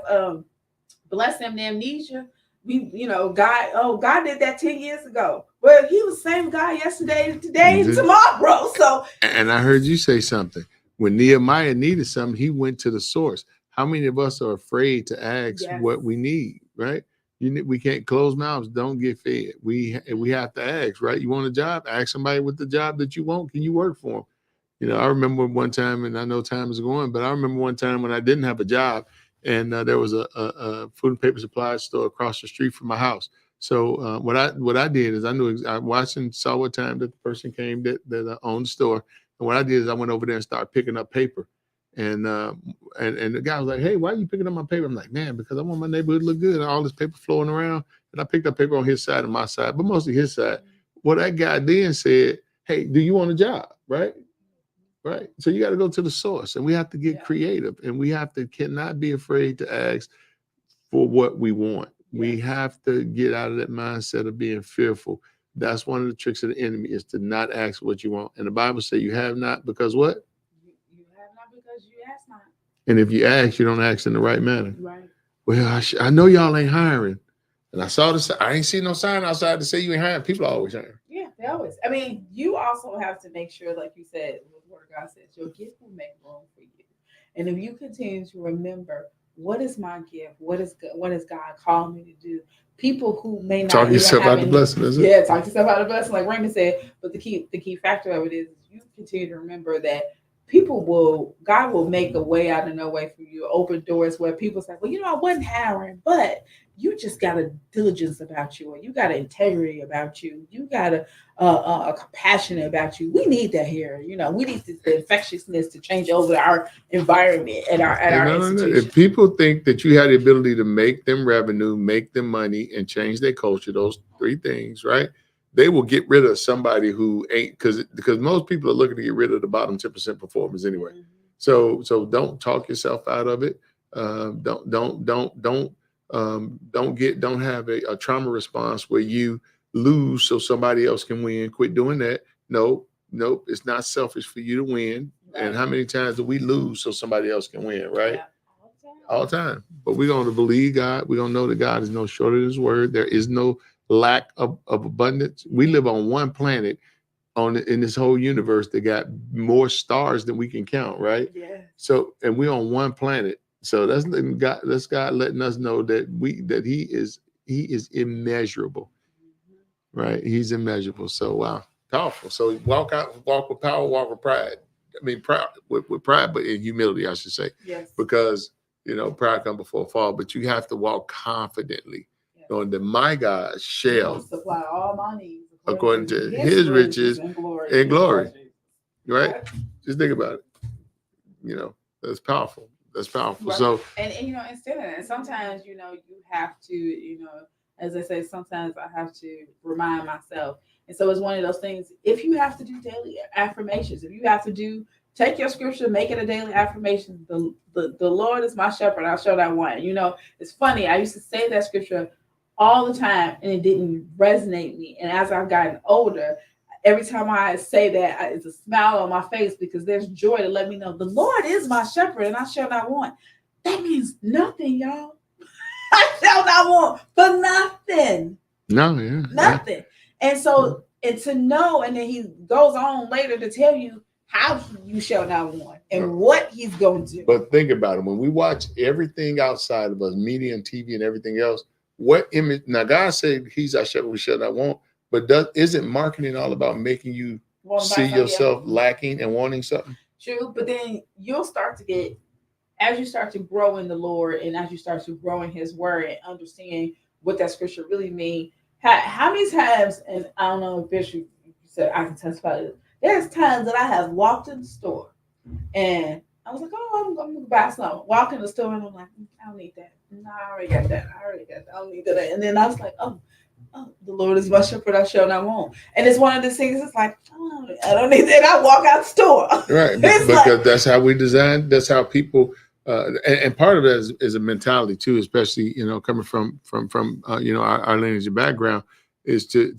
Speaker 5: bless them amnesia. God did that 10 years ago. But he was the same God yesterday, today, and tomorrow. So,
Speaker 6: and I heard you say something. When Nehemiah needed something, he went to the source. How many of us are afraid to ask what we need, right? We can't close mouths, don't get fed. We have to ask, right? You want a job? Ask somebody with the job that you want. Can you work for them? I remember one time, and I know time is going, but I remember one time when I didn't have a job, and there was a food and paper supply store across the street from my house. So what I did is I watched and saw what time that the person came that owned the store, and what I did is I went over there and started picking up paper, and the guy was like, "Hey, why are you picking up my paper?" I'm like, "Man, because I want my neighborhood to look good, and all this paper flowing around." And I picked up paper on his side and my side, but mostly his side. Well, that guy then said, "Hey, do you want a job?" Right? So you got to go to the source, and we have to get creative, and we cannot be afraid to ask for what we want. We have to get out of that mindset of being fearful. That's one of the tricks of the enemy, is to not ask what you want. And the Bible says you have not because what?
Speaker 5: You have not because you ask not.
Speaker 6: And if you ask, you don't ask in the right manner.
Speaker 5: Right.
Speaker 6: Well, I know y'all ain't hiring. And I ain't seen no sign outside to say you ain't hiring. People are always hiring.
Speaker 5: Yeah, they always. I mean, you also have to make sure, like you said, what the Word of God says, your gift will make room for you. And if you continue to remember, what is my gift? What is God calling me to do? People who may not
Speaker 6: talk yourself out the blessing, is it?
Speaker 5: Yeah, talk yourself out the blessing, like Raymond said. But the key factor of it is you continue to remember that God will make a way out of no way for you. Open doors where people say, well, I wasn't hiring, but you just got a diligence about you, or you got an integrity about you. You got a compassion about you. We need that here. We need the infectiousness to change over our environment and our institution.
Speaker 6: If people think that you have the ability to make them revenue, make them money, and change their culture, those three things, right? They will get rid of somebody who ain't, because most people are looking to get rid of the bottom 10% performers anyway. Mm-hmm. So don't talk yourself out of it. Don't have a trauma response where you lose so somebody else can win. Quit doing that. No, Nope, it's not selfish for you to win.
Speaker 5: Right.
Speaker 6: And how many times do we lose so somebody else can win, right?
Speaker 5: Yeah.
Speaker 6: All the time. But we're going to believe God. We're going to know that God is no short of his word. There is no lack of abundance. We live on one planet in this whole universe that got more stars than we can count, right?
Speaker 5: Yeah.
Speaker 6: So, and we're on one planet. So that's God letting us know that he is immeasurable, right? He's immeasurable. So wow, powerful. So walk with power, walk with pride. I mean, proud with pride, but in humility, I should say.
Speaker 5: Yes.
Speaker 6: Because pride comes before a fall, but you have to walk confidently, knowing that my God shall
Speaker 5: supply all my needs
Speaker 6: according to his riches
Speaker 5: and glory.
Speaker 6: Right? Just think about it. That's powerful. That's powerful.
Speaker 5: Right.
Speaker 6: So,
Speaker 5: and instead of that, sometimes you have to, as I say, sometimes I have to remind myself. And so it's one of those things. If you have to do daily affirmations, if you have to take your scripture, make it a daily affirmation. The Lord is my shepherd. I'll show that one. It's funny. I used to say that scripture all the time, and it didn't resonate with me. And as I've gotten older, every time I say that, it's a smile on my face because there's joy to let me know the Lord is my shepherd, and I shall not want. That means nothing, y'all. I shall not want for nothing.
Speaker 6: No, yeah,
Speaker 5: nothing. Yeah. And so, and to know, and then he goes on later to tell you how you shall not want and what he's going to do.
Speaker 6: But think about it. When we watch everything outside of us, media and TV and everything else, what image? Now, God said he's our shepherd, we shall not want. But isn't marketing all about making you see yourself lacking and wanting something?
Speaker 5: True. But then you'll start to get, as you start to grow in the Lord and as you start to grow in his word and understand what that scripture really means. How many times, and I don't know if Bishop said I can testify to this, there's times that I have walked in the store and I was like, oh, I'm going to buy something. Walk in the store and I'm like, I don't need that. No, I already got that. I don't need that. And then I was like, oh, the Lord is my shepherd, I shall not want. And it's one of those things, it's like, oh, I don't need that. I walk out the store.
Speaker 6: Right. Because that's how we design. That's how people, and part of that is a mentality too, especially, coming from our lineage and background, is to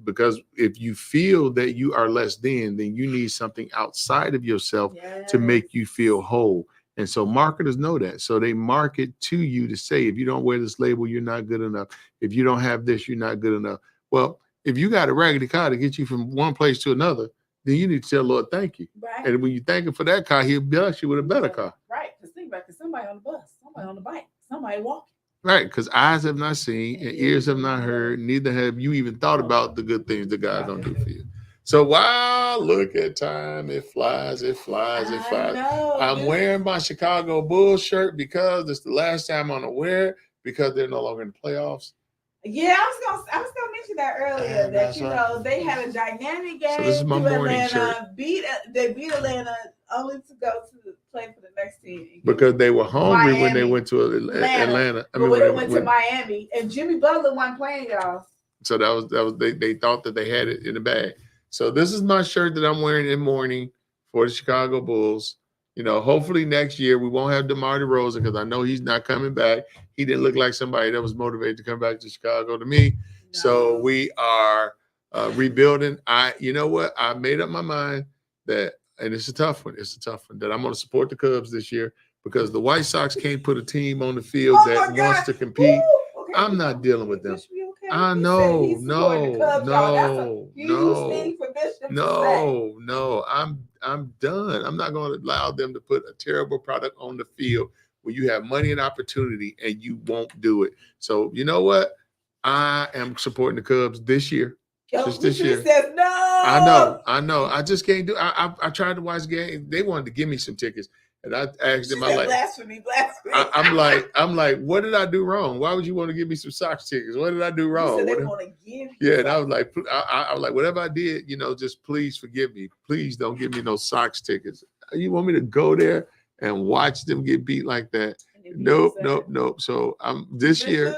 Speaker 6: because if you feel that you are less than you need something outside of yourself to make you feel whole. And so marketers know that. So they market to you to say, if you don't wear this label, you're not good enough. If you don't have this, you're not good enough. Well, if you got a raggedy car to get you from one place to another, then you need to tell Lord, thank you.
Speaker 5: Right.
Speaker 6: And when you thank him for that car, he'll bless you with a better car.
Speaker 5: Right. Because think about it, somebody on the bus, somebody on the bike, somebody walking.
Speaker 6: Right. Because eyes have not seen and ears have not heard, neither have you even thought about the good things that God's going to do for you. So wow, look at time. It flies, it flies, it flies. I'm wearing my Chicago Bulls shirt because it's the last time I'm gonna wear it because they're no longer in the playoffs.
Speaker 5: Yeah, I was gonna mention that earlier. That they had a dynamic game.
Speaker 6: So this is my morning shirt.
Speaker 5: They beat Atlanta only to go to play for the next team
Speaker 6: because they were hungry when they went to Atlanta.
Speaker 5: I mean, when they went to Miami, and Jimmy Butler wasn't playing, y'all.
Speaker 6: So that was they thought that they had it in the bag. So this is my shirt that I'm wearing in mourning for the Chicago Bulls. Hopefully next year we won't have DeMar DeRozan because I know he's not coming back. He didn't look like somebody that was motivated to come back to Chicago to me. No. So we are rebuilding. You know what? I made up my mind that, and it's a tough one. That I'm going to support the Cubs this year because the White Sox can't put a team on the field that wants to compete. Woo! Okay. I'm not dealing with them. I know, no. I'm done. I'm not going to allow them to put a terrible product on the field where you have money and opportunity and you won't do it. So you know what? I am supporting the Cubs this year. Just this year.
Speaker 5: Says no.
Speaker 6: I know. I just can't do. I tried to watch games. They wanted to give me some tickets. And I asked them,
Speaker 5: blasphemy.
Speaker 6: I'm like, what did I do wrong? Why would you want to give me some Sox tickets? What did I do wrong?
Speaker 5: You said they want to give you.
Speaker 6: Yeah, and I was like, whatever I did, just please forgive me. Please don't give me no Sox tickets. You want me to go there and watch them get beat like that? Nope. So this year,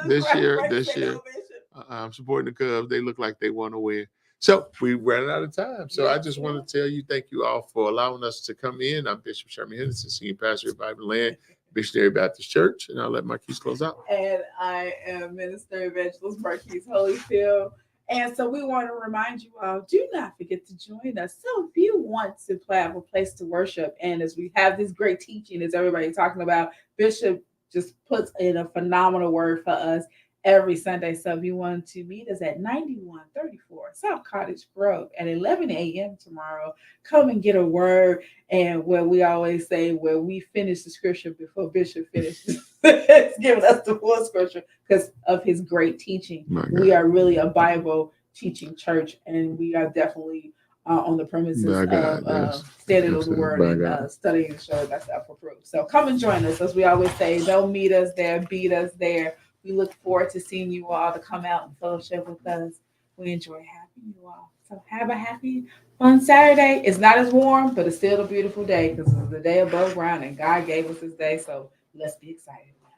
Speaker 6: I'm supporting the Cubs. They look like they want to win. So we ran out of time. So I just want to tell you, thank you all for allowing us to come in. I'm Bishop Sherman Henderson, Senior Pastor at Bible Land, Missionary Baptist Church, and I'll let Marquise close out.
Speaker 5: And I am Minister Evangelist Marquise Holyfield. And so we want to remind you all, do not forget to join us. So if you want to have a place to worship, and as we have this great teaching, as everybody's talking about, Bishop just puts in a phenomenal word for us every Sunday. So if you want to meet us at 9134 South Cottage Grove at 11 a.m. tomorrow, come and get a word. And where we always say, where we finish the scripture before Bishop finishes, giving us the full scripture because of his great teaching. We are really a Bible teaching church, and we are definitely on the premises of standing on the word and studying the show that's self-approved. So come and join us. As we always say, don't meet us there, beat us there. We look forward to seeing you all to come out and fellowship with us. We enjoy having you all. So have a happy, fun Saturday. It's not as warm, but it's still a beautiful day because it's the day above ground, and God gave us this day. So let's be excited about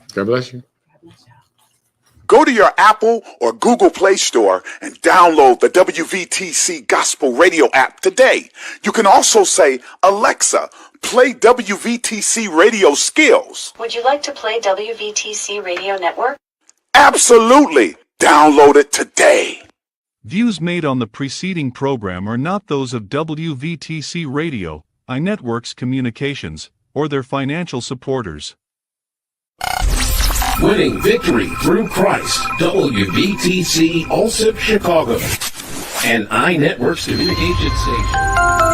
Speaker 5: it.
Speaker 6: God bless you.
Speaker 5: God bless y'all.
Speaker 3: Go to your Apple or Google Play Store and download the WVTC Gospel Radio app today. You can also say, Alexa, play WVTC Radio Skills.
Speaker 4: Would you like to play WVTC Radio Network?
Speaker 3: Absolutely. Download it today.
Speaker 1: Views made on the preceding program are not those of WVTC Radio, iNetworks Communications, or their financial supporters.
Speaker 7: Winning victory through Christ, WVTC Allsip Chicago, and iNetworks Communication Station.